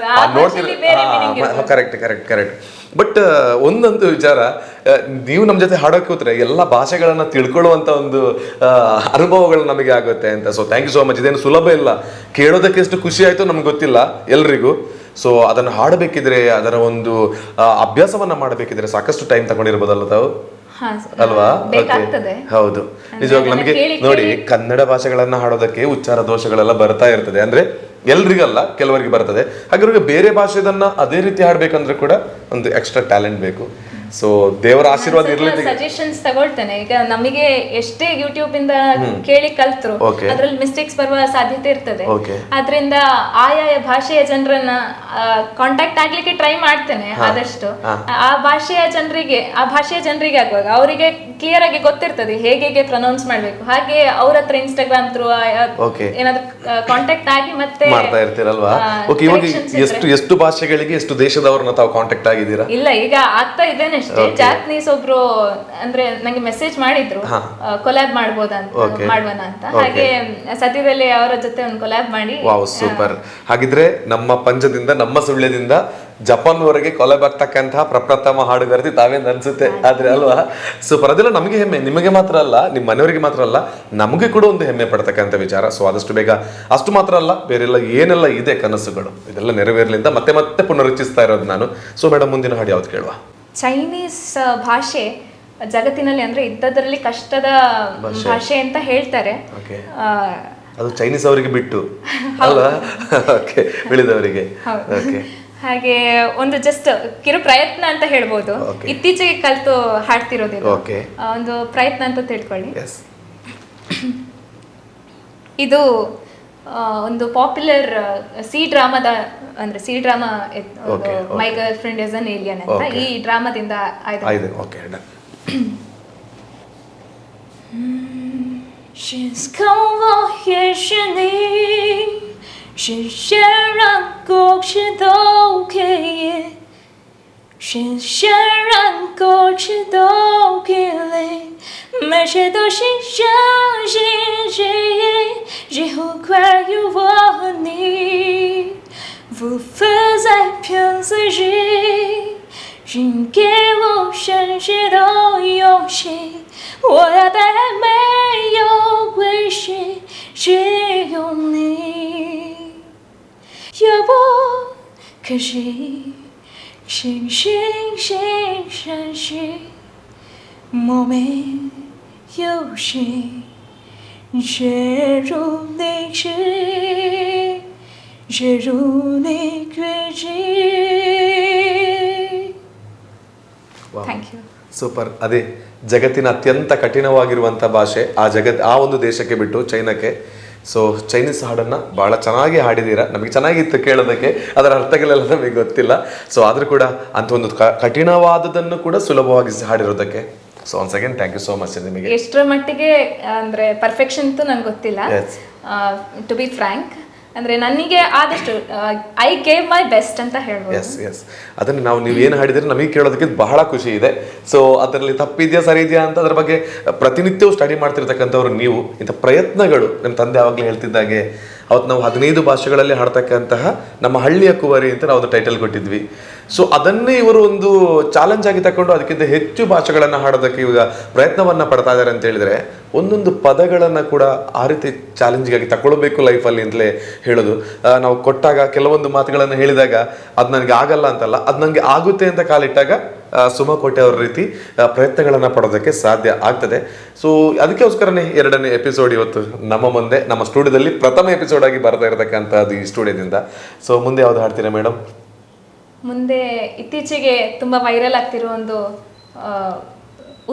ನೋಡ್ತೀವಿ. Correct correct correct. ಬಟ್ ಒಂದೊಂದು ವಿಚಾರ, ನೀವು ನಮ್ಮ ಜೊತೆ ಹಾಡೋಕೆ ಕೂತ್ರೆ ಎಲ್ಲ ಭಾಷೆಗಳನ್ನ ತಿಳ್ಕೊಳ್ಳುವಂತ ಒಂದು ಅನುಭವಗಳು ನಮಗೆ ಆಗುತ್ತೆ ಅಂತ. So thank you so much. ಇದೇನು ಸುಲಭ ಇಲ್ಲ, ಕೇಳೋದಕ್ಕೆ ಎಷ್ಟು ಖುಷಿ ಆಯ್ತು ನಮ್ಗೆ ಗೊತ್ತಿಲ್ಲ ಎಲ್ರಿಗೂ. ಸೊ ಅದನ್ನು ಹಾಡಬೇಕಿದ್ರೆ, ಅದರ ಒಂದು ಅಭ್ಯಾಸವನ್ನ ಮಾಡಬೇಕಿದ್ರೆ ಸಾಕಷ್ಟು ಟೈಮ್ ತಗೊಂಡಿರ್ಬೋದಲ್ಲ ತಾವು, ಅಲ್ವಾ? ಹೌದು, ನಿಜವಾಗ್ಲೂ ನಮಗೆ ನೋಡಿ ಕನ್ನಡ ಭಾಷೆಗಳನ್ನ ಹಾಡೋದಕ್ಕೆ ಉಚ್ಚಾರ ದೋಷಗಳೆಲ್ಲ ಬರ್ತಾ ಇರ್ತದೆ. ಅಂದ್ರೆ ಎಲ್ರಿಗಲ್ಲ, ಕೆಲವರಿಗೆ ಬರ್ತದೆ. ಹಾಗೆ ಬೇರೆ ಭಾಷೆದನ್ನ ಅದೇ ರೀತಿ ಹಾಡ್ಬೇಕಂದ್ರೆ ಕೂಡ ಒಂದು ಎಕ್ಸ್ಟ್ರಾ ಟ್ಯಾಲೆಂಟ್ ಬೇಕು. ಸೊ ದೇವರ ಆಶೀರ್ವಾದ ಇರ್ಲಿ. ಸಜೆಷನ್ಸ್ ತಗೊಳ್ತೇನೆ. ಈಗ ನಮಗೆ ಎಷ್ಟೇ ಯೂಟ್ಯೂಬ್ ಇಂದ ಕೇಳಿ ಕಲ್ತ್ರು ಅದ್ರಲ್ಲಿ ಮಿಸ್ಟೇಕ್ಸ್ ಬರುವ ಸಾಧ್ಯತೆ ಇರ್ತದೆ. ಆದ್ರಿಂದ ಆಯಾಯ ಭಾಷೆಯ ಜನರನ್ನ ಕಾಂಟ್ಯಾಕ್ಟ್ ಆಗ್ಲಿಕ್ಕೆ ಟ್ರೈ ಮಾಡ್ತೇನೆ ಆದಷ್ಟು. ಆ ಭಾಷೆಯ ಜನರಿಗೆ ಆಗುವಾಗ ಅವರಿಗೆ ಕ್ಲಿಯರ್ ಆಗಿ ಗೊತ್ತಿರ್ತದೆ ಹೇಗೆ ಪ್ರೊನೌನ್ಸ್ ಮಾಡ್ಬೇಕು. ಹಾಗೆ ಅವ್ರ ಹತ್ರ ಇನ್ಸ್ಟಾಗ್ರಾಮ್ ಥ್ರೂ ಏನಾದ್ರು ಕಾಂಟ್ಯಾಕ್ಟ್ ಆಗಿ ಮತ್ತೆ ಮಾಡ್ತಾ ಇರ್ತೀರಲ್ವಾ? ಓಕೆ, ಇವಾಗ ಎಷ್ಟು ಭಾಷೆಗಳಿಗೆ ಎಷ್ಟು ದೇಶದವ್ರನ್ನ ತಾವು ಕಾಂಟ್ಯಾಕ್ಟ್ ಆಗಿದ್ದೀರಾ? ಇಲ್ಲ, ಈಗ ಆಗ್ತಾ ಇದ್ದೇನೆ ಅಷ್ಟೇ. ಜಾಪನೀಸ್ ಒಬ್ರು ಅಂದ್ರೆ ನಂಗೆ ಮೆಸೇಜ್ ಮಾಡಿದ್ರು ಕೊಲ್ಯಾಬ್ ಮಾಡುವನ ಅಂತ. ಹಾಗೆ ಸದ್ಯದಲ್ಲಿ ಅವರ ಜೊತೆ ಒಂದು ಕೊಲ್ಯಾಬ್ ಮಾಡಿ. Wow, super. ಹಾಗಿದ್ರೆ ನಮ್ಮ ಪಂಜದಿಂದ, ನಮ್ಮ ಸುಳ್ಯದಿಂದ ಜಪಾನ್ ವರೆಗೆ ಕೊಲ್ಯಾಬ್ ಆಗ್ತಕ್ಕಂತಹ ಪ್ರಪ್ರಥಮ ಹಾಡುಗಾರ್ತಿ ತಾವೇನ್ ಅನ್ಸುತ್ತೆ. ಆದ್ರೆ ಅಲ್ವಾ, ಸೂಪರ್. ಅದೆಲ್ಲ ನಮಗೆ ಹೆಮ್ಮೆ, ನಿಮಗೆ ಮಾತ್ರ ಅಲ್ಲ, ನಿಮ್ಮ ಮನೆಯವರಿಗೆ ಮಾತ್ರ ಅಲ್ಲ, ನಮಗೆ ಕೂಡ ಒಂದು ಹೆಮ್ಮೆ ಪಡ್ತಕ್ಕಂಥ ವಿಚಾರ. ಸೊ ಆದಷ್ಟು ಬೇಗ, ಅಷ್ಟು ಮಾತ್ರ ಅಲ್ಲ, ಬೇರೆಲ್ಲ ಏನೆಲ್ಲ ಇದೆ ಕನಸುಗಳು ಇದೆಲ್ಲ ನೆರವೇರ್ಲಿಂದ ಮತ್ತೆ ಮತ್ತೆ ಪುನರುಚ್ಚಿಸ್ತಾ ಇರೋದು ನಾನು. ಸೊ ಮೇಡಮ್, ಮುಂದಿನ ಹಾಡು ಯಾವ್ದು ಕೇಳುವ? ಚೈನೀಸ್ ಭಾಷೆ ಜಗತ್ತಿನಲ್ಲಿ ಅಂದ್ರೆ ಇದ್ದದ್ರಲ್ಲಿ ಕಷ್ಟದ ಭಾಷೆ ಅಂತ ಹೇಳ್ತಾರೆ. ಅದು ಚೈನೀಸ್ ಅವರಿಗೆ ಬಿಟ್ಟು ಅಲ್ವಾ? ಓಕೆ, ಉಳಿದವರಿಗೆ. ಹಾಗೆ ಒಂದು ಜಸ್ಟ್ ಕಿರು ಪ್ರಯತ್ನ ಅಂತ ಹೇಳ್ಬೋದು. ಇತ್ತೀಚೆಗೆ ಕಲ್ತು ಹಾಡ್ತಿರೋದಿಲ್ಲ, ಒಂದು ಪ್ರಯತ್ನ ಅಂತ ತಿಳ್ಕೊಳ್ಳಿ. ಇದು ಒಂದು ಪಾಪ್ಯುಲರ್ ಸಿ ಡ್ರಾಮಾದ, ಅಂದ್ರೆ C drama my girl friend is an alien ಅಂತ, ಈ ಡ್ರಾಮಾದಿಂದ ಆಯ್ತು.每些都是相信之意，以后快有我和你，无法再骗自己，请给我深切的勇气，我要带还没有归去，只有你，要不可惜，星星星闪烁，莫名有心，却如你知，却如你轨迹。Thank you. ಸೂಪರ್. ಅದೇ ಜಗತ್ತಿನ ಅತ್ಯಂತ ಕಠಿಣವಾಗಿರುವಂಥ ಭಾಷೆ, ಆ ಒಂದು ದೇಶಕ್ಕೆ ಬಿಟ್ಟು ಚೈನಾಕ್ಕೆ. ಸೊ ಚೈನೀಸ್ ಹಾಡನ್ನು ಭಾಳ ಚೆನ್ನಾಗಿ ಹಾಡಿದ್ದೀರಾ. ನಮಗೆ ಚೆನ್ನಾಗಿತ್ತು ಕೇಳೋದಕ್ಕೆ, ಅದರ ಅರ್ಥಗಳೆಲ್ಲ ನಮಗೆ ಗೊತ್ತಿಲ್ಲ. ಸೊ ಆದರೂ ಕೂಡ ಅಂಥ ಒಂದು ಕಠಿಣವಾದದನ್ನು ಕೂಡ ಸುಲಭವಾಗಿ ಹಾಡಿರೋದಕ್ಕೆ so once again thank you so much. ನಿಮಗೆ ಎಷ್ಟರ ಮಟ್ಟಿಗೆ ಅಂದ್ರೆ ಪರ್ಫೆಕ್ಷನ್ ಅಂತೂ ನಂಗೆ ಗೊತ್ತಿಲ್ಲ, ಟು ಬಿ ಫ್ರ್ಯಾಂಕ್. ಅಂದ್ರೆ ನನಗೆ ಆದಷ್ಟು ಐ ಗೇವ್ ಮೈ ಬೆಸ್ಟ್ ಅಂತ ಹೇಳ್ಬೋದು. ಎಸ್ ಅದನ್ನು ನೀವು ಏನು ಹಾಡಿದ್ರೆ ನಮಗೆ ಕೇಳೋದಕ್ಕೆ ಬಹಳ ಖುಷಿ ಇದೆ. ಸೊ ಅದರಲ್ಲಿ ತಪ್ಪಿದೆಯಾ ಸರಿ ಇದೆಯಾ ಅಂತ ಅದ್ರ ಬಗ್ಗೆ ಪ್ರತಿನಿತ್ಯವೂ ಸ್ಟಡಿ ಮಾಡ್ತಿರ್ತಕ್ಕಂಥವ್ರು ನೀವು. ಇಂಥ ಪ್ರಯತ್ನಗಳು ನಮ್ಮ ತಂದೆ ಆವಾಗಲೇ ಹೇಳ್ತಿದ್ದಾಗೆ, ಅವತ್ತು ನಾವು 15 ಭಾಷೆಗಳಲ್ಲಿ ಹಾಡ್ತಕ್ಕಂತಹ ನಮ್ಮ ಹಳ್ಳಿಯ ಕುವರಿ ಅಂತ ನಾವು ಟೈಟಲ್ ಕೊಟ್ಟಿದ್ವಿ. ಸೊ ಅದನ್ನೇ ಇವರು ಒಂದು ಚಾಲೆಂಜ್ ಆಗಿ ತಗೊಂಡು ಅದಕ್ಕಿಂತ ಹೆಚ್ಚು ಭಾಷೆಗಳನ್ನು ಹಾಡೋದಕ್ಕೆ ಇವಾಗ ಪ್ರಯತ್ನವನ್ನ ಪಡ್ತಾ ಇದ್ದಾರೆ ಅಂತ ಹೇಳಿದ್ರೆ, ಒಂದೊಂದು ಪದಗಳನ್ನು ಕೂಡ ಆ ರೀತಿ ಚಾಲೆಂಜಿಗಾಗಿ ತಗೊಳ್ಬೇಕು ಲೈಫಲ್ಲಿ ಅಂತಲೇ ಹೇಳೋದು. ನಾವು ಕೊಟ್ಟಾಗ ಕೆಲವೊಂದು ಮಾತುಗಳನ್ನು ಹೇಳಿದಾಗ ಅದು ನನಗೆ ಆಗಲ್ಲ ಅಂತಲ್ಲ, ಅದು ನನಗೆ ಆಗುತ್ತೆ ಅಂತ ಕಾಲಿಟ್ಟಾಗ ಸುಮಾ ಕೋಟೆ ಅವ್ರ ರೀತಿ ಪ್ರಯತ್ನಗಳನ್ನು ಪಡೋದಕ್ಕೆ ಸಾಧ್ಯ ಆಗ್ತದೆ. ಸೊ ಅದಕ್ಕೋಸ್ಕರನೇ 2ನೇ ಎಪಿಸೋಡ್ ಇವತ್ತು ನಮ್ಮ ಮುಂದೆ, ನಮ್ಮ ಸ್ಟುಡಿಯೋದಲ್ಲಿ ಪ್ರಥಮ ಎಪಿಸೋಡ್ ಆಗಿ ಬರ್ತಾ ಇರತಕ್ಕಂಥದ್ದು ಈ ಸ್ಟುಡಿಯೋದಿಂದ. ಸೊ ಮುಂದೆ ಯಾವ್ದು ಹಾಡ್ತೀರಾ ಮೇಡಮ್? ಮುಂದೆ ಇತ್ತೀಚೆಗೆ ತುಂಬ ವೈರಲ್ ಆಗ್ತಿರೋ ಒಂದು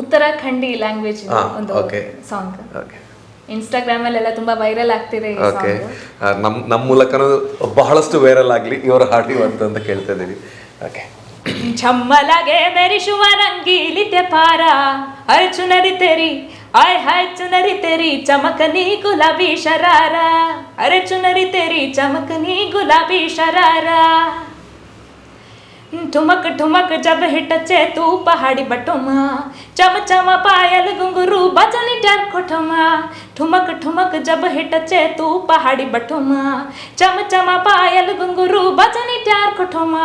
ಉತ್ತರಾಖಂಡಿ ಲ್ಯಾಂಗ್ವೇಜ್ ಒಂದು okay. ಸಾಂಗ್. ಓಕೆ ಇನ್ಸ್ಟಾಗ್ರಾಮ್ ಅಲ್ಲೆಲ್ಲ ತುಂಬಾ ವೈರಲ್ ಆಗ್ತಿದೆ ಈ ಓಕೆ ಸಾಂಗ್. ನಮ್ಮ ಮೂಲಕನೂ ಬಹಳಷ್ಟು ವೈರಲ್ ಆಗಲಿ ಇವರ ಹಾಡಿ ಅಂತ ಕೇಳ್ತಾ ಇದ್ದೀವಿ. ಓಕೆ झम्मलागे मेरी शुवा रंगीली ते पारा, अरे चुनरी तेरी आय हाय चुनरी तेरी चमकनी गुलाबी शरारा, अरे चुनरी तेरी चमकनी गुलाबी शरारा. ठुमक ठुमक जब हिटचे तू पहाड़ी बटोमा, चम चम पायल घुंघरू बजनी डर खोठमा. ठुमक ठुमक जब हिटचे तू पहाड़ी बटोमा, चम चम पायल घुंघरू बजनी डर खोठमा.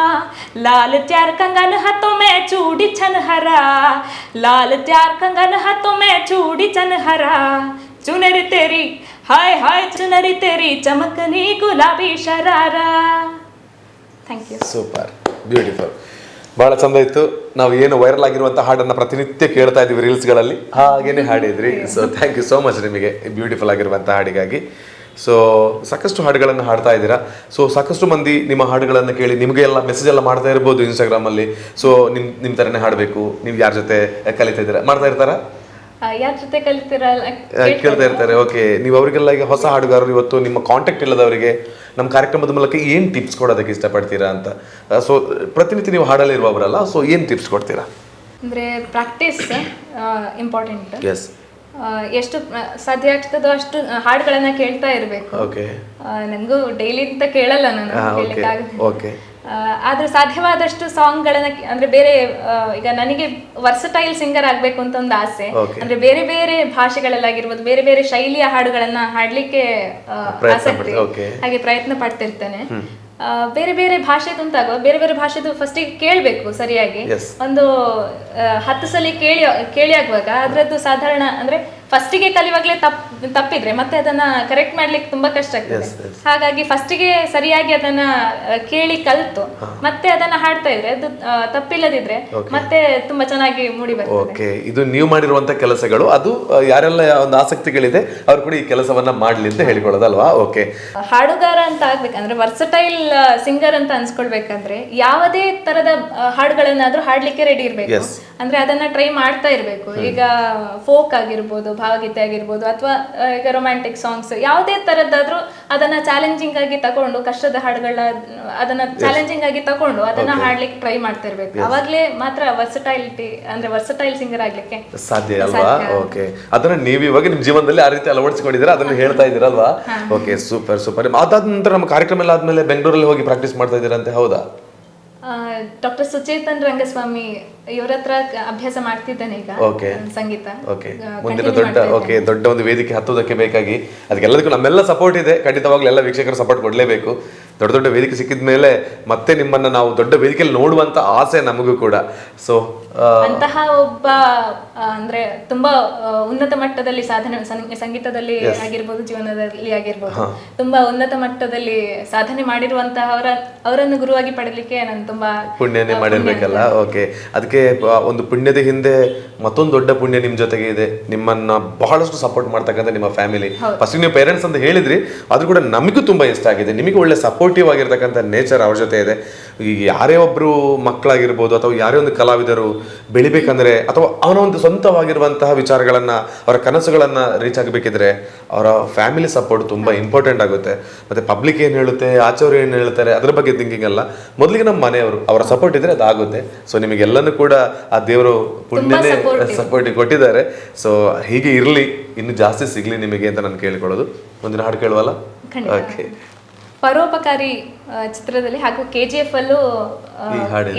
लाल त्यार कंगन हाथों में चूड़ी छन हरा, लाल त्यार कंगन हाथों में चूड़ी छन हरा. चुनरी तेरी हाय हाय चुनरी तेरी चमकनी गुलाबी शरारा. Thank you. ಸೂಪರ್, ಬ್ಯೂಟಿಫುಲ್, ಭಾಳ ಚಂದ ಇತ್ತು. ನಾವು ಏನು ವೈರಲ್ ಆಗಿರುವಂಥ ಹಾಡನ್ನು ಪ್ರತಿನಿತ್ಯ ಕೇಳ್ತಾ ಇದ್ದೀವಿ ರೀಲ್ಸ್ಗಳಲ್ಲಿ, ಹಾಗೇನೆ ಹಾಡಿದ್ರಿ. So thank you so much ನಿಮಗೆ ಬ್ಯೂಟಿಫುಲ್ ಆಗಿರುವಂಥ ಹಾಡಿಗಾಗಿ. ಸೊ ಸಾಕಷ್ಟು ಹಾಡುಗಳನ್ನು ಹಾಡ್ತಾ ಇದ್ದೀರಾ. ಸೊ ಸಾಕಷ್ಟು ಮಂದಿ ನಿಮ್ಮ ಹಾಡುಗಳನ್ನು ಕೇಳಿ ನಿಮಗೆ ಎಲ್ಲ ಮೆಸೇಜ್ ಎಲ್ಲ ಮಾಡ್ತಾ ಇರ್ಬೋದು ಇನ್ಸ್ಟಾಗ್ರಾಮಲ್ಲಿ. ಸೊ ನಿಮ್ಮ ಥರನೇ ಹಾಡಬೇಕು, ನೀವು ಯಾರ ಜೊತೆ ಕಲಿತಾ ಇದ್ದೀರಾ, ಮಾಡ್ತಾ ಇರ್ತಾರಾ? ಯಾರ ಜೊತೆ ಕೇಳ್ತಾ ಇರ್ತಾರೆ. ಓಕೆ, ನೀವು ಅವರಿಗೆಲ್ಲ ಈಗ ಹೊಸ ಹಾಡುಗಾರರು, ಇವತ್ತು ನಿಮ್ಮ ಕಾಂಟ್ಯಾಕ್ಟ್ ಇಲ್ಲದವರಿಗೆ ನಮ್ಮ ಕಾರ್ಯಕ್ರಮದ ಮೂಲಕ ಏನು ಟಿಪ್ಸ್ ಕೊಡೋದಕ್ಕೆ ಇಷ್ಟಪಡ್ತೀರಾ ಅಂತ? ಸೊ ಪ್ರತಿನಿತ್ಯ ನೀವು ಹಾಡಲ್ಲಿ ಇರುವವರಲ್ಲ, ಸೊ ಏನು ಟಿಪ್ಸ್ ಕೊಡ್ತೀರಾ? ಅಂದರೆ ಪ್ರಾಕ್ಟೀಸ್ ಇಂಪಾರ್ಟೆಂಟ್. ಎಸ್, ಎಷ್ಟು ಸಾಧ್ಯ ಆಗ್ತದೋ ಅಷ್ಟು ಹಾಡುಗಳನ್ನ ಕೇಳ್ತಾ ಇರಬೇಕು. ಓಕೆ, ನನಗೂ ಡೈಲಿ ಅಂತ ಕೇಳಲ್ಲ ನಾನು, ಓಕೆ, ಆದ್ರೆ ಸಾಧ್ಯವಾದಷ್ಟು ಸಾಂಗ್ಗಳನ್ನ ಅಂದ್ರೆ ಬೇರೆ ಈಗ ನನಗೆ ವರ್ಸಟೈಲ್ ಸಿಂಗರ್ ಆಗ್ಬೇಕು ಅಂತ ಒಂದು ಆಸೆ. ಅಂದ್ರೆ ಬೇರೆ ಬೇರೆ ಭಾಷೆಗಳಲ್ಲಾಗಿರ್ಬೋದು, ಬೇರೆ ಬೇರೆ ಶೈಲಿಯ ಹಾಡುಗಳನ್ನ ಹಾಡ್ಲಿಕ್ಕೆ ಆಸಕ್ತಿ, ಹಾಗೆ ಪ್ರಯತ್ನ ಪಡ್ತಿರ್ತೇನೆ. ಬೇರೆ ಬೇರೆ ಭಾಷೆದಂತಾಗುವ ಬೇರೆ ಬೇರೆ ಭಾಷೆದು ಫಸ್ಟಿಗೆ ಕೇಳಬೇಕು ಸರಿಯಾಗಿ. ಒಂದು 10 ಸಲ ಕೇಳಿ ಆಗುವಾಗ ಅದ್ರದ್ದು ಸಾಧಾರಣ ಅಂದ್ರೆ ಫಸ್ಟಿಗೆ ಕಲಿಯುವಾಗಲೇ ತಪ್ಪಿದ್ರೆ ಮತ್ತೆ ಅದನ್ನ ಕರೆಕ್ಟ್ ಮಾಡ್ಲಿಕ್ಕೆ ತುಂಬಾ ಕಷ್ಟ ಆಗ್ತದೆ. ಹಾಗಾಗಿ ಫಸ್ಟಿಗೆ ಸರಿಯಾಗಿ ಅದನ್ನ ಕೇಳಿ ಕಲ್ತು ಮತ್ತೆ ಅದನ್ನ ಹಾಡ್ತಾ ಇದ್ರೆ ಅದು ತಪ್ಪಿಲ್ಲದಿದ್ರೆ ಮತ್ತೆ ತುಂಬಾ ಚೆನ್ನಾಗಿ ಮೂಡಿ ಬರ್ತದೆ. ಓಕೆ, ಇದು ನೀವು ಮಾಡಿರುವಂತ ಕೆಲಸಗಳು, ಅದು ಯಾರೆಲ್ಲ ಒಂದು ಆಸಕ್ತಿಗಳಿದೆ ಅವ್ರು ಕೂಡ ಈ ಕೆಲಸವನ್ನ ಮಾಡ್ಲಿ ಅಂತ ಹೇಳಿಕೊಳ್ಳೋದಲ್ವಾ? ಓಕೆ, ಹಾಡುಗಾರ ಅಂತ ಆಗ್ಬೇಕಂದ್ರೆ ವರ್ಸಟೈಲ್ ಸಿಂಗರ್ ಅಂತ ಅನ್ಸ್ಕೊಳ್ಬೇಕಂದ್ರೆ ಯಾವುದೇ ತರದ ಹಾಡುಗಳನ್ನಾದ್ರೂ ಹಾಡ್ಲಿಕ್ಕೆ ರೆಡಿ ಇರ್ಬೇಕು. ಅಂದ್ರೆ ಅದನ್ನ ಟ್ರೈ ಮಾಡ್ತಾ ಇರ್ಬೇಕು. ಈಗ ಫೋಕ್ ಆಗಿರ್ಬೋದು, ಭಾವಗೀತೆ ಆಗಿರ್ಬೋದು, ಅಥವಾ ಈಗ ರೊಮ್ಯಾಂಟಿಕ್ ಸಾಂಗ್ಸ್, ಯಾವುದೇ ತರದ್ದಾದ್ರೂ ಅದನ್ನ ಚಾಲೆಂಜಿಂಗ್ ಆಗಿ ತಗೊಂಡು, ಕಷ್ಟದ ಹಾಡುಗಳ ಅದನ್ನ ಚಾಲೆಂಜಿಂಗ್ ಆಗಿ ತಗೊಂಡು ಅದನ್ನ ಹಾಡ್ಲಿಕ್ಕೆ ಟ್ರೈ ಮಾಡ್ತಾ ಇರ್ಬೇಕು. ಅವಾಗ್ಲೇ ಮಾತ್ರ ವರ್ಸಟೈಲಿಟಿ ಅಂದ್ರೆ ವರ್ಸಟೈಲ್ ಸಿಂಗರ್ ಆಗ್ಲಿಕ್ಕೆ ಸಾಧ್ಯ ಅಲ್ವಾ? ಓಕೆ, ಅದನ್ನ ನೀವು ಇವಾಗ ನಿಮ್ ಜೀವನದಲ್ಲಿ ಆ ರೀತಿ ಅಳವಡಿಸಿಕೊಂಡಿದ್ದೀರಾ, ಅದನ್ನ ಹೇಳ್ತಾ ಇದ್ದೀರಲ್ವಾ? Okay, super super. ಅದಾದ ನಂತರ ನಮ್ಮ ಕಾರ್ಯಕ್ರಮ ಎಲ್ಲ ಆದ್ಮೇಲೆ ಬೆಂಗಳೂರಲ್ಲಿ ಹೋಗಿ ಪ್ರಾಕ್ಟೀಸ್ ಮಾಡ್ತಾ ಇದ್ದೀರಂತೆ, ಹೌದಾ? ಡಾಕ್ಟರ್ ಸುಚೇತನ್ ರಂಗಸ್ವಾಮಿ ಇವರ ಹತ್ರ ಅಭ್ಯಾಸ ಮಾಡ್ತಿದ್ದೇನೆ ಈಗ ಸಂಗೀತ. ಮುಂದಿನ ದೊಡ್ಡ ಒಂದು ವೇದಿಕೆ ಹತ್ತೋದಕ್ಕೆ ಬೇಕಾಗಿ ಅದಕ್ಕೆಲ್ಲದಕ್ಕೂ ನಮ್ಮೆಲ್ಲ ಸಪೋರ್ಟ್ ಇದೆ. ಖಂಡಿತವಾಗ್ಲೂ ಎಲ್ಲ ವೀಕ್ಷಕರು ಸಪೋರ್ಟ್ ಕೊಡಲೇಬೇಕು. ದೊಡ್ಡ ದೊಡ್ಡ ವೇದಿಕೆ ಸಿಕ್ಕಿದ ಮೇಲೆ ಮತ್ತೆ ನಿಮ್ಮನ್ನ ನಾವು ದೊಡ್ಡ ವೇದಿಕೆಯಲ್ಲಿ ನೋಡುವಂತ ಆಸೆ ನಮಗೂ ಕೂಡ. ಸೊ ಅಂತಹ ಒಬ್ಬ ಅಂದ್ರೆ ತುಂಬಾ ಉನ್ನತ ಮಟ್ಟದಲ್ಲಿ ಸಾಧನೆ ಸಂಗೀತದಲ್ಲಿ ಆಗಿರ್ಬೋದು, ಜೀವನದಲ್ಲಿ ಆಗಿರ್ಬೋದು, ತುಂಬಾ ಉನ್ನತ ಮಟ್ಟದಲ್ಲಿ ಸಾಧನೆ ಮಾಡಿರುವಂತಹ ಅವರನ್ನು ಗುರುವಾಗಿ ಪಡೆಯಲಿಕ್ಕೆ ನಾನು ತುಂಬಾ ಪುಣ್ಯನೇ ಮಾಡಿರ್ಬೇಕಲ್ಲ. ಓಕೆ, ಅದಕ್ಕೆ ಒಂದು ಪುಣ್ಯದ ಹಿಂದೆ ಮತ್ತೊಂದು ದೊಡ್ಡ ಪುಣ್ಯ ನಿಮ್ ಜೊತೆಗೆ ಇದೆ. ನಿಮ್ಮನ್ನ ಬಹಳಷ್ಟು ಸಪೋರ್ಟ್ ಮಾಡ್ತಕ್ಕಂಥ ನಿಮ್ಮ ಫ್ಯಾಮಿಲಿ. ಫಸ್ಟ್ ನೀವು ಪೇರೆಂಟ್ಸ್ ಅಂತ ಹೇಳಿದ್ರಿ, ಅದು ಕೂಡ ನಮಗೂ ತುಂಬಾ ಇಷ್ಟ ಆಗಿದೆ. ನಿಮಗೆ ಒಳ್ಳೆ ಸಪೋರ್ಟಿವ್ ಆಗಿರ್ತಕ್ಕಂಥ ನೇಚರ್ ಅವ್ರ ಜೊತೆ ಇದೆ. ಈಗ ಯಾರೇ ಒಬ್ರು ಮಕ್ಕಳಾಗಿರ್ಬೋದು ಅಥವಾ ಯಾರೇ ಒಂದು ಕಲಾವಿದರು ಬೆಳಿಬೇಕಂದ್ರೆ ಅಥವಾ ಅವನ ಒಂದು ಸ್ವಂತವಾಗಿರುವಂತಹ ವಿಚಾರಗಳನ್ನ, ಅವರ ಕನಸುಗಳನ್ನ ರೀಚ್ ಆಗಬೇಕಿದ್ರೆ ಅವರ ಫ್ಯಾಮಿಲಿ ಸಪೋರ್ಟ್ ತುಂಬಾ ಇಂಪಾರ್ಟೆಂಟ್ ಆಗುತ್ತೆ. ಮತ್ತೆ ಪಬ್ಲಿಕ್ ಏನ್ ಹೇಳುತ್ತೆ, ಆಚೆಯವರು ಏನ್ ಹೇಳ್ತಾರೆ ಅದ್ರ ಬಗ್ಗೆ ಥಿಂಕಿಂಗ್ ಅಲ್ಲ, ಮೊದಲಿಗೆ ನಮ್ಮ ಮನೆಯವರು ಅವರ ಸಪೋರ್ಟ್ ಇದ್ರೆ ಅದಾಗುತ್ತೆ. ಸೊ ನಿಮಗೆಲ್ಲನೂ ಕೂಡ ಆ ದೇವರು ಪುಣ್ಯನೇ ಸಪೋರ್ಟ್ ಕೊಟ್ಟಿದ್ದಾರೆ. ಸೊ ಹೀಗೆ ಇರ್ಲಿ, ಇನ್ನು ಜಾಸ್ತಿ ಸಿಗ್ಲಿ ನಿಮಗೆ ಅಂತ ನಾನು ಕೇಳಿಕೊಳ್ಳೋದು. ಮುಂದಿನ ಹಾಡು ಕೇಳುವಲ್ಲ? ಓಕೆ, ಪರೋಪಕಾರಿ ಚಿತ್ರದಲ್ಲಿ ಹಾಗೂ KGF ಅಲ್ಲೂ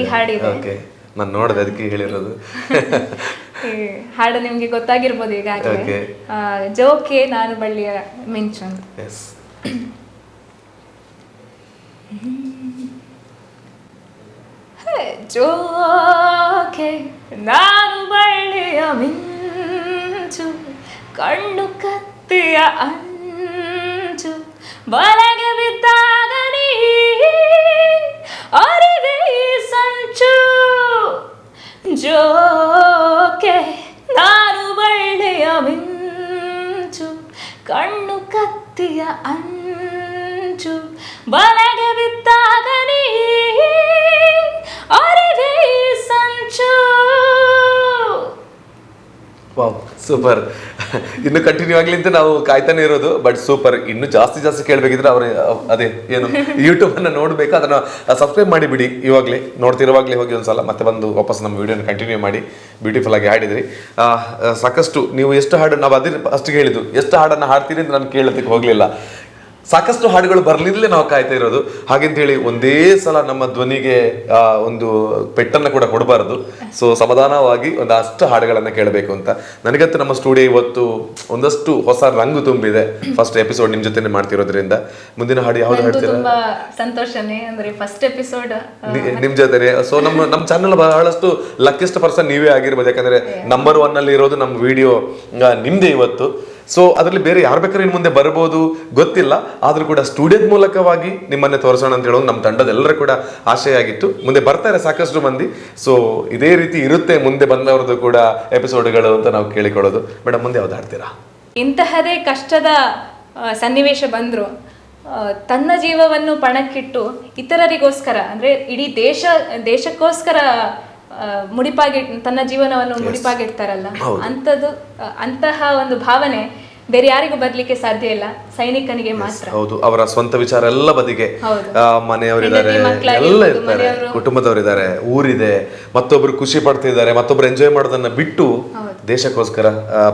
ಈ ಹಾಡಿದೆ. ನಾನು ನೋಡಿದೆ, ಅದಕ್ಕೆ ಹೇಳಿರೋದು. ಹಾಡು ನಿಮ್ಗೆ ಗೊತ್ತಾಗಿರ್ಬೋದು ಈಗಾಗಲೇ. ಜೋಕೆ ನಾನು ಬಳ್ಳಿಯ ಮಿಂಚು. ಜೋಕೆ ನಾನು ಬಳ್ಳಿಯ ಮಿಂಚು, ಕಣ್ಣು ಕತ್ತಿಯ ಅಂಚು, ಬಲಗೆ ಬಿದ್ದಾಗ ನೀ ಅರಿವೆ ಸಂಚು. ಜೋಕೆ ನಾನು ಬಳ್ಳಿಯ ಮಿಂಚು, ಕಣ್ಣು ಕತ್ತಿಯ ಅಂಚು, ಬಲಗೆ ಬಿದ್ದಾಗ ನೀ ಅರಿವೆ ಸಂಚು. Wow, super. ಇನ್ನು ಕಂಟಿನ್ಯೂ ಆಗ್ಲಿ ಅಂತ ನಾವು ಕಾಯ್ತಾನೆ ಇರೋದು. But super. ಇನ್ನು ಜಾಸ್ತಿ ಕೇಳಬೇಕಿದ್ರೆ ಅವ್ರ ಅದೇ ಏನು ಯೂಟ್ಯೂಬ್ ಅನ್ನ ನೋಡ್ಬೇಕು, ಅದನ್ನ ಸಬ್ಸ್ಕ್ರೈಬ್ ಮಾಡಿ ಬಿಡಿ. ಇವಾಗಲೇ ನೋಡ್ತಿರುವಾಗಲೇ ಹೋಗಿ ಒಂದ್ಸಲ ಮತ್ತೆ ಬಂದು ವಾಪಸ್ ನಮ್ಮ ವಿಡಿಯೋನ ಕಂಟಿನ್ಯೂ ಮಾಡಿ. ಬ್ಯೂಟಿಫುಲ್ ಆಗಿ ಹಾಡಿದ್ರಿ. ಸಾಕಷ್ಟು ನೀವು ಎಷ್ಟು ಹಾಡು, ನಾವು ಅದೇ ಅಷ್ಟು ಹೇಳಿದ್ದು, ಎಷ್ಟು ಹಾಡನ್ನು ಹಾಡ್ತೀರಿ ಅಂತ ನಾನು ಕೇಳೋದಕ್ಕೆ ಹೋಗ್ಲಿಲ್ಲ. ಸಾಕಷ್ಟು ಹಾಡುಗಳು ಬರ್ಲಿರ್ಲೇ ನಾವು ಕಾಯ್ತಾ ಇರೋದು. ಹಾಗಂತೇಳಿ ಒಂದೇ ಸಲ ನಮ್ಮ ಧ್ವನಿಗೆ ಒಂದು ಪೆಟ್ಟನ್ನು ಕೂಡ ಕೊಡಬಾರದು. ಸೊ ಸಮಾಧಾನವಾಗಿ ಒಂದಷ್ಟು ಹಾಡುಗಳನ್ನ ಕೇಳಬೇಕು ಅಂತ ನನಗಂತೂ ನಮ್ಮ ಸ್ಟುಡಿಯೋ ಇವತ್ತು ಒಂದಷ್ಟು ಹೊಸ ರಂಗು ತುಂಬಿದೆ. ಫಸ್ಟ್ ಎಪಿಸೋಡ್ ನಿಮ್ ಜೊತೆ ಮಾಡ್ತಿರೋದ್ರಿಂದ ಮುಂದಿನ ಹಾಡು ಯಾವ್ದು ಹಾಡ್ತೀರಾ? ತುಂಬಾ ಸಂತೋಷನೇ, ಅಂದ್ರೆ ಫಸ್ಟ್ ಎಪಿಸೋಡ್ ನಿಮ್ ಜೊತೆ. ಸೊ ನಮ್ಮ ಚಾನಲ್ ಬಹಳಷ್ಟು ಲಕ್ಕಿಸ್ಟ್ ಪರ್ಸನ್ ನೀವೇ ಆಗಿರ್ಬೋದು. ಯಾಕಂದ್ರೆ ನಂಬರ್ 1 ಅಲ್ಲಿ ಇರೋದು ನಮ್ಮ ವಿಡಿಯೋ ನಿಮ್ದೇ ಇವತ್ತು. ಸೊ ಅದರಲ್ಲಿ ಬೇರೆ ಯಾರು ಬೇಕಾದ್ರೆ ಇನ್ನು ಮುಂದೆ ಬರ್ಬೋದು ಗೊತ್ತಿಲ್ಲ, ಆದ್ರೂ ಕೂಡ ಸ್ಟುಡಿಯೋದ ಮೂಲಕವಾಗಿ ನಿಮ್ಮನ್ನೇ ತೋರಿಸೋಣ ಅಂತ ಹೇಳೋದು ನಮ್ಮ ತಂಡದ ಎಲ್ಲರೂ ಕೂಡ ಆಶಯ ಆಗಿತ್ತು. ಮುಂದೆ ಬರ್ತಾರೆ ಸಾಕಷ್ಟು ಮಂದಿ. ಸೊ ಇದೇ ರೀತಿ ಇರುತ್ತೆ ಮುಂದೆ ಬಂದವ್ರದ್ದು ಕೂಡ ಎಪಿಸೋಡ್ಗಳು ಅಂತ ನಾವು ಕೇಳಿಕೊಳ್ಳೋದು. ಮೇಡಮ್, ಮುಂದೆ ಯಾವ್ದು ಹಾಡ್ತೀರಾ? ಇಂತಹದೇ ಕಷ್ಟದ ಸನ್ನಿವೇಶ ಬಂದ್ರು ತನ್ನ ಜೀವವನ್ನು ಪಣಕ್ಕಿಟ್ಟು ಇತರರಿಗೋಸ್ಕರ, ಅಂದ್ರೆ ಇಡೀ ದೇಶಕ್ಕೋಸ್ಕರ ಮುಡಿಪಾಗಿ ತನ್ನ ಜೀವನವನ್ನು ಮುಡಿಪಾಗಿಡ್ತಾರಲ್ಲ, ಅಂತಹ ಒಂದು ಭಾವನೆ ಬೇರೆ ಯಾರಿಗೂ ಬರ್ಲಿಕ್ಕೆ ಸಾಧ್ಯ ಇಲ್ಲ, ಸೈನಿಕನಿಗೆ ಮಾತ್ರ. ಹೌದು, ಅವರ ಸ್ವಂತ ವಿಚಾರ ಎಲ್ಲ ಬದಿಗೆ, ಮನೆಯವರಿದ್ದಾರೆ, ಎಲ್ಲ ಇರ್ತಾರೆ, ಕುಟುಂಬದವರಿದ್ದಾರೆ, ಊರಿದೆ, ಮತ್ತೊಬ್ರು ಖುಷಿ ಪಡ್ತಿದ್ದಾರೆ, ಮತ್ತೊಬ್ರು ಎಂಜಾಯ್ ಮಾಡೋದನ್ನ ಬಿಟ್ಟು ದೇಶಕ್ಕೋಸ್ಕರ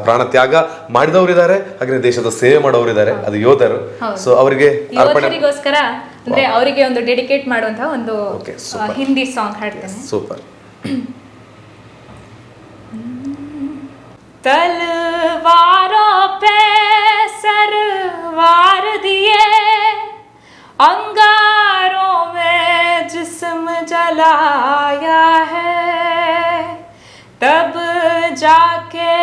ಪ್ರಾಣ ತ್ಯಾಗ ಮಾಡಿದವರಿದ್ದಾರೆ, ಹಾಗೆ ದೇಶದ ಸೇವೆ ಮಾಡೋರಿದ್ದಾರೆ, ಅದು ಯೋಧರು. ಸೊ ಅವರಿಗೆ ಯೋಧರಿಗೋಸ್ಕರ ಅಂದ್ರೆ ಅವರಿಗೆ ಒಂದು ಡೆಡಿಕೇಟ್ ಮಾಡುವಂತಹ ಒಂದು ಹಿಂದಿ ಸಾಂಗ್ ಹಾಡ್ತೇನೆ. ಸೂಪರ್. तलवारों पे सरवार दिए, अंगारों में जिस्म जलाया है, तब जाके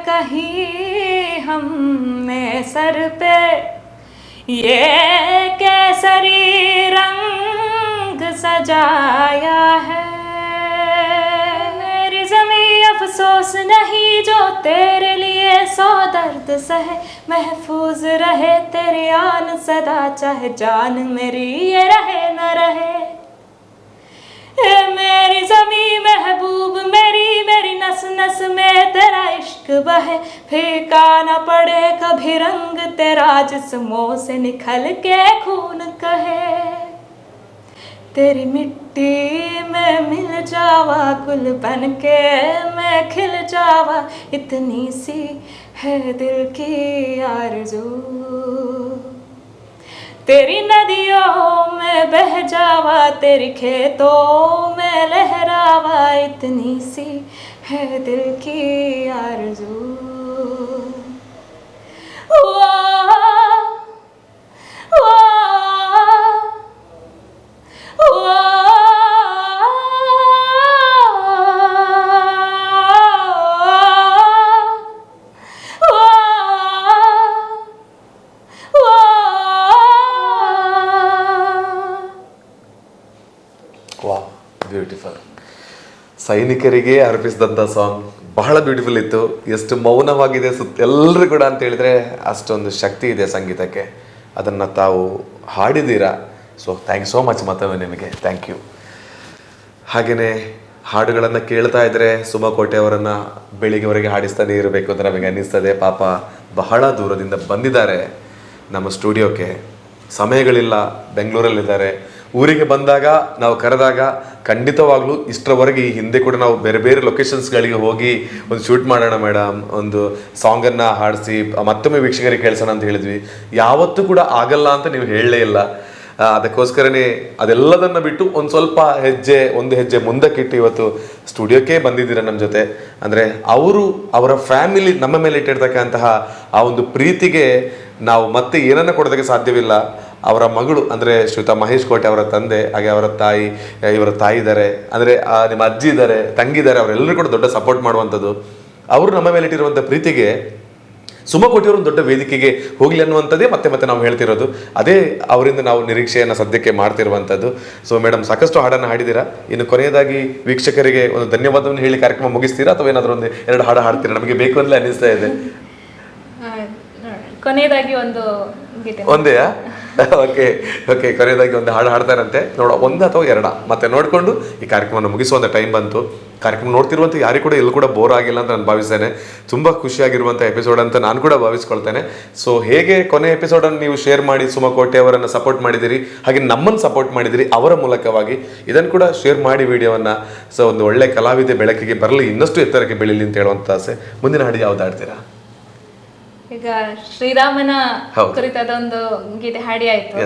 कहीं हमने सर पे ये केसरी रंग सजाया है. मेरी ज़मीं अफसोस नहीं जो तेरे लिए सौ दर्द सहे, महफूज रहे तेरी आन सदा, चाहे जान मेरी ये रहे न रहे. मेरी ज़मीं महबूब मेरी नस नस में तेरा इश्क बहे, फीका न पड़े कभी रंग तेरा जिस्मों से निकल के खून कहे. तेरी मिट्टी में मिल जावा, गुल बन के मैं खिल जावा, इतनी सी है दिल की आरज़ू. तेरी नदियों में बह जावा, तेरी खेतों में लहरावा, इतनी सी है दिल की आरज़ू. ಬ್ಯೂಟಿಫುಲ್. ಸೈನಿಕರಿಗೆ ಅರ್ಪಿಸಿದಂಥ ಸಾಂಗ್ ಬಹಳ ಬ್ಯೂಟಿಫುಲ್ ಇತ್ತು. ಎಷ್ಟು ಮೌನವಾಗಿದೆ ಎಲ್ಲರೂ ಕೂಡ ಅಂತ ಹೇಳಿದ್ರೆ ಅಷ್ಟೊಂದು ಶಕ್ತಿ ಇದೆ ಸಂಗೀತಕ್ಕೆ. ಅದನ್ನು ತಾವು ಹಾಡಿದ್ದೀರಾ. So thank you so much ಮತ್ತೊಮ್ಮೆ ನಿಮಗೆ ಥ್ಯಾಂಕ್ ಯು. ಹಾಗೆಯೇ ಹಾಡುಗಳನ್ನು ಕೇಳ್ತಾ ಇದ್ದರೆ ಸುಮಕೋಟೆ ಅವರನ್ನು ಬೆಳಿಗ್ಗೆವರೆಗೆ ಹಾಡಿಸ್ತಾನೆ ಇರಬೇಕು ಅಂತ ನಮಗೆ ಅನ್ನಿಸ್ತದೆ. ಪಾಪ ಬಹಳ ದೂರದಿಂದ ಬಂದಿದ್ದಾರೆ ನಮ್ಮ ಸ್ಟುಡಿಯೋಕ್ಕೆ, ಸಮಯಗಳಿಲ್ಲ, ಬೆಂಗಳೂರಲ್ಲಿದ್ದಾರೆ. ಊರಿಗೆ ಬಂದಾಗ ನಾವು ಕರೆದಾಗ ಖಂಡಿತವಾಗ್ಲೂ ಇಷ್ಟರವರೆಗೆ ಈ ಹಿಂದೆ ಕೂಡ ನಾವು ಬೇರೆ ಬೇರೆ ಲೊಕೇಶನ್ಸ್ಗಳಿಗೆ ಹೋಗಿ ಒಂದು ಶೂಟ್ ಮಾಡೋಣ ಮೇಡಮ್, ಒಂದು ಸಾಂಗನ್ನು ಹಾಡಿಸಿ ಮತ್ತೊಮ್ಮೆ ವೀಕ್ಷಕರಿಗೆ ಕೇಳಿಸೋಣ ಅಂತ ಹೇಳಿದ್ವಿ. ಯಾವತ್ತೂ ಕೂಡ ಆಗಲ್ಲ ಅಂತ ನೀವು ಹೇಳಲೇ ಇಲ್ಲ. ಅದಕ್ಕೋಸ್ಕರನೇ ಅದೆಲ್ಲದನ್ನು ಬಿಟ್ಟು ಒಂದು ಸ್ವಲ್ಪ ಒಂದು ಹೆಜ್ಜೆ ಮುಂದಕ್ಕಿಟ್ಟು ಇವತ್ತು ಸ್ಟುಡಿಯೋಕ್ಕೆ ಬಂದಿದ್ದೀರ ನಮ್ಮ ಜೊತೆ. ಅಂದರೆ ಅವರ ಫ್ಯಾಮಿಲಿ ನಮ್ಮ ಮೇಲೆ ಇಟ್ಟಿರ್ತಕ್ಕಂತಹ ಆ ಒಂದು ಪ್ರೀತಿಗೆ ನಾವು ಮತ್ತೆ ಏನನ್ನ ಕೊಡೋದಕ್ಕೆ ಸಾಧ್ಯವಿಲ್ಲ. ಅವರ ಮಗಳು ಅಂದರೆ ಶ್ರೀಯುತ ಮಹೇಶ್ ಕೋಟೆ ಅವರ ತಂದೆ, ಹಾಗೆ ಅವರ ತಾಯಿ, ಇವರ ತಾಯಿ ಇದ್ದಾರೆ, ಅಂದರೆ ನಿಮ್ಮ ಅಜ್ಜಿ ಇದ್ದಾರೆ, ತಂಗಿದ್ದಾರೆ, ಅವರೆಲ್ಲರೂ ಕೂಡ ದೊಡ್ಡ ಸಪೋರ್ಟ್ ಮಾಡುವಂಥದ್ದು. ಅವರು ನಮ್ಮ ಮೇಲೆ ಇಟ್ಟಿರುವಂಥ ಪ್ರೀತಿಗೆ ಸುಮಕೋಟೆಯವರು ಒಂದು ದೊಡ್ಡ ವೇದಿಕೆಗೆ ಹೋಗಲಿ ಅನ್ನುವಂಥದ್ದೇ ಮತ್ತೆ ಮತ್ತೆ ನಾವು ಹೇಳ್ತಿರೋದು. ಅದೇ ಅವರಿಂದ ನಾವು ನಿರೀಕ್ಷೆಯನ್ನು ಸದ್ಯಕ್ಕೆ ಮಾಡ್ತಿರುವಂಥದ್ದು. ಸೊ ಮೇಡಮ್, ಸಾಕಷ್ಟು ಹಾಡನ್ನು ಹಾಡಿದ್ದೀರಾ. ಇನ್ನು ಕೊನೆಯದಾಗಿ ವೀಕ್ಷಕರಿಗೆ ಒಂದು ಧನ್ಯವಾದವನ್ನು ಹೇಳಿ ಕಾರ್ಯಕ್ರಮ ಮುಗಿಸ್ತೀರಾ ಅಥವಾ ಏನಾದರೂ ಒಂದು 2 ಹಾಡು ಹಾಡ್ತೀರಾ? ನಮಗೆ ಬೇಕು ಅಂತಲೇ ಅನ್ನಿಸ್ತಾ ಇದೆ. ಕೊನೆಯದಾಗಿ ಒಂದು ಒಂದೇ ಓಕೆ ಓಕೆ, ಕೊನೆಯದಾಗಿ ಒಂದು ಹಾಡು ಹಾಡ್ತಾರಂತೆ ನೋಡೋ, ಒಂದು ಅಥವಾ ಎರಡ ಮತ್ತೆ ನೋಡಿಕೊಂಡು ಈ ಕಾರ್ಯಕ್ರಮವನ್ನು ಮುಗಿಸುವಂಥ ಟೈಮ್ ಬಂತು. ಕಾರ್ಯಕ್ರಮ ನೋಡ್ತಿರುವಂಥ ಯಾರಿಗೂ ಕೂಡ ಎಲ್ಲೂ ಕೂಡ ಬೋರ್ ಆಗಿಲ್ಲ ಅಂತ ನಾನು ಭಾವಿಸ್ತೇನೆ. ತುಂಬ ಖುಷಿಯಾಗಿರುವಂಥ ಎಪಿಸೋಡ್ ಅಂತ ನಾನು ಕೂಡ ಭಾವಿಸ್ಕೊಳ್ತೇನೆ. ಸೊ ಹೇಗೆ ಕೊನೆ ಎಪಿಸೋಡನ್ನು ನೀವು ಶೇರ್ ಮಾಡಿ ಸುಮಕೋಟೆ ಅವರನ್ನು ಸಪೋರ್ಟ್ ಮಾಡಿದಿರಿ, ಹಾಗೆ ನಮ್ಮನ್ನು ಸಪೋರ್ಟ್ ಮಾಡಿದಿರಿ ಅವರ ಮೂಲಕವಾಗಿ, ಇದನ್ನು ಕೂಡ ಶೇರ್ ಮಾಡಿ ವಿಡಿಯೋವನ್ನು. ಸೊ ಒಂದು ಒಳ್ಳೆ ಕಲಾವಿದೆ ಬೆಳಕಿಗೆ ಬರಲಿ, ಇನ್ನಷ್ಟು ಎತ್ತರಕ್ಕೆ ಬೆಳೀಲಿ ಅಂತ ಹೇಳುವಂಥ ಆಸೆ. ಮುಂದಿನ ಹಾಡು ಯಾವ್ದು ಹಾಡ್ತೀರಾ? ಈಗ ಶ್ರೀರಾಮನ ಕುರಿತಾದ ಒಂದು ಗೀತೆ ಹಾಡಿ ಆಯ್ತು.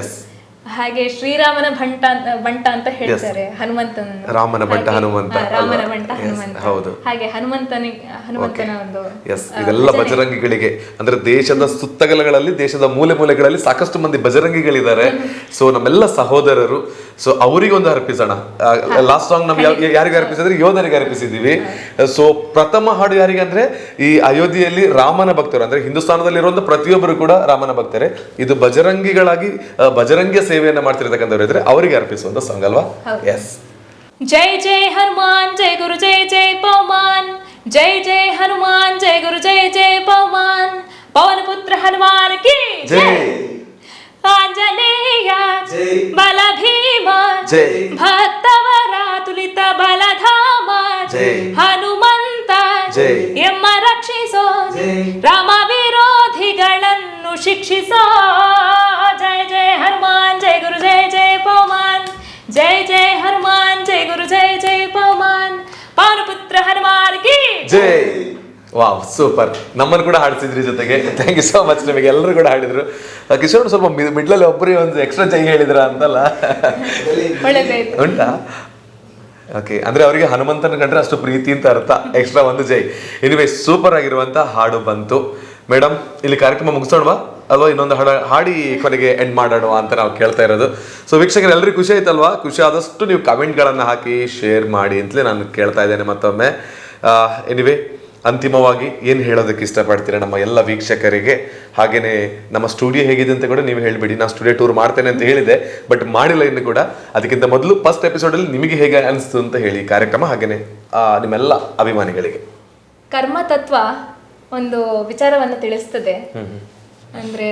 ಹಾಗೆ ಶ್ರೀರಾಮನ ಬಂಟ ಅಂತ ಹೇಳ್ತಾರೆ ಹನುಮಂತನ, ರಾಮನ ಬಂಟ ಹನುಮಂತ, ರಾಮನ ಬಂಟ ಹನುಮಂತ. ಹೌದು, ಹಾಗೆ ಹನುಮಂತನ ಒಂದು ಇದೆಲ್ಲ ಬಜರಂಗಿಗಳಿಗೆ, ಅಂದ್ರೆ ದೇಶದ ಸುತ್ತಗಲಗಳಲ್ಲಿ, ದೇಶದ ಮೂಲೆ ಮೂಲೆಗಳಲ್ಲಿ ಸಾಕಷ್ಟು ಮಂದಿ ಬಜರಂಗಿಗಳಿದ್ದಾರೆ. ಸೊ ನಮ್ಮೆಲ್ಲ ಸಹೋದರರು, ಸೊ ಅವರಿಗೆ ಒಂದು ಅರ್ಪಿಸೋಣ. ಲಾಸ್ಟ್ ಸಾಂಗ್ ನಮ್ಗೆ ಯಾರಿಗೆ ಅರ್ಪಿಸಿದ್ರೆ ಯೋಧರಿಗೆ ಅರ್ಪಿಸಿದೀವಿ. ಸೊ ಪ್ರಥಮ ಹಾಡು ಯಾರಿಗೆ ಅಂದ್ರೆ ಈ ಅಯೋಧ್ಯೆಯಲ್ಲಿ ರಾಮನ ಭಕ್ತರು, ಅಂದ್ರೆ ಹಿಂದೂಸ್ತಾನದಲ್ಲಿರುವಂತ ಪ್ರತಿಯೊಬ್ಬರು ಕೂಡ ರಾಮನ ಭಕ್ತರೆ. ಇದು ಬಜರಂಗಿಗಳಾಗಿ ಬಜರಂಗಿಯ ಸೇವೆಯನ್ನ ಮಾಡ್ತಿರ್ತಕ್ಕಂಥವ್ರು ಇದ್ರೆ ಅವರಿಗೆ ಅರ್ಪಿಸುವಂತ ಸಾಂಗ್ ಅಲ್ವಾ? ಎಸ್. ಜೈ ಜೈ ಹನುಮಾನ್ ಜೈ ಗುರು ಜೈ ಜೈ ಪವಮಾನ್, ಜೈ ಜೈ ಹನುಮಾನ್ ಜೈ ಗುರು ಜೈ ಜೈ ಪವಮಾನ್, ಪವನ ಪುತ್ರ ಹನುಮಾನ್ ಕಿ ಜೈ, ಆಂಜನೇಯ ಬಲ ಭೀಮ ಭಕ್ತವರ ತುಲಿತ ಬಲಧಾಮ, ಹನುಮಂತ ಎಮ್ಮ ರಕ್ಷಿಸೋ, ರಾಮ ವಿರೋಧಿಗಳನ್ನು ಶಿಕ್ಷಿಸೋ. ಜೈ ಜೈ ಹನುಮಾನ್ ಜೈ ಗುರು ಜೈ ಜೈ ಪವಮಾನ್, ಜೈ ಜೈ ಹನುಮಾನ್ ಜೈ ಗುರು ಜೈ ಜೈ ಪವಮಾನ್, ಪವನ ಪುತ್ರ ಹನುಮಾನ್ ಕಿ ಜೈ. Wow, super. ನಮ್ಮನ್ನು ಕೂಡ ಹಾಡಿಸಿದ್ರಿ ಜೊತೆಗೆ. Thank you so much. ನಿಮಗೆ ಎಲ್ಲರೂ ಕೂಡ ಹಾಡಿದ್ರು. ಕಿಶೋರ್ ಸ್ವಲ್ಪ ಮಿಡ್ಲಲ್ಲಿ ಒಬ್ಬರಿಗೆ ಒಂದು ಎಕ್ಸ್ಟ್ರಾ ಜೈ ಹೇಳಿದ್ರ ಅಂತಲ್ಲ, ಉಂಟಾ? ಓಕೆ, ಅಂದ್ರೆ ಅವರಿಗೆ ಹನುಮಂತನ ಕಂಡ್ರೆ ಅಷ್ಟು ಪ್ರೀತಿ ಅಂತ ಅರ್ಥ. ಎಕ್ಸ್ಟ್ರಾ ಒಂದು ಜೈ. ಎನಿವೇ, ಸೂಪರ್ ಆಗಿರುವಂತ ಹಾಡು ಬಂತು. ಮೇಡಮ್, ಇಲ್ಲಿ ಕಾರ್ಯಕ್ರಮ ಮುಗಿಸೋಣವಾ ಅಲ್ವಾ? ಇನ್ನೊಂದು ಹಾಡಿ ಕೊನೆಗೆ ಎಂಡ್ ಮಾಡೋಣ ಅಂತ ನಾವು ಕೇಳ್ತಾ ಇರೋದು. ಸೊ ವೀಕ್ಷಕರು, ಎಲ್ಲರಿಗೂ ಖುಷಿ ಆಯ್ತಲ್ವಾ? ಖುಷಿ ಆದಷ್ಟು ನೀವು ಕಮೆಂಟ್ಗಳನ್ನು ಹಾಕಿ ಶೇರ್ ಮಾಡಿ ಅಂತಲೇ ನಾನು ಕೇಳ್ತಾ ಇದ್ದೇನೆ ಮತ್ತೊಮ್ಮೆ. ಎನಿವೇ, ಅಂತಿಮವಾಗಿ ಏನು ಹೇಳೋದಕ್ಕೆ ಇಷ್ಟಪಡ್ತೀರಾ ನಮ್ಮ ಎಲ್ಲ ವೀಕ್ಷಕರಿಗೆ? ಹಾಗೆಯೇ ನಮ್ಮ ಸ್ಟುಡಿಯೋ ಹೇಗಿದೆ ಅಂತ ಕೂಡ ನೀವು ಹೇಳಿಬಿಡಿ. ನಾನು ಸ್ಟುಡಿಯೋ ಟೂರ್ ಮಾಡ್ತೇನೆ ಅಂತ ಹೇಳಿದೆ, ಬಟ್ ಮಾಡಿಲ್ಲ ಇನ್ನು ಕೂಡ. ಅದಕ್ಕಿಂತ ಮೊದಲು ಫಸ್ಟ್ ಎಪಿಸೋಡಲ್ಲಿ ನಿಮಗೆ ಹೇಗೆ ಅನಿಸ್ತು ಅಂತ ಹೇಳಿ ಕಾರ್ಯಕ್ರಮ, ಹಾಗೆಯೇ ನಿಮ್ಮೆಲ್ಲ ಅಭಿಮಾನಿಗಳಿಗೆ. ಕರ್ಮ ತತ್ವ ಒಂದು ವಿಚಾರವನ್ನು ತಿಳಿಸ್ತದೆ. ಅಂದ್ರೆ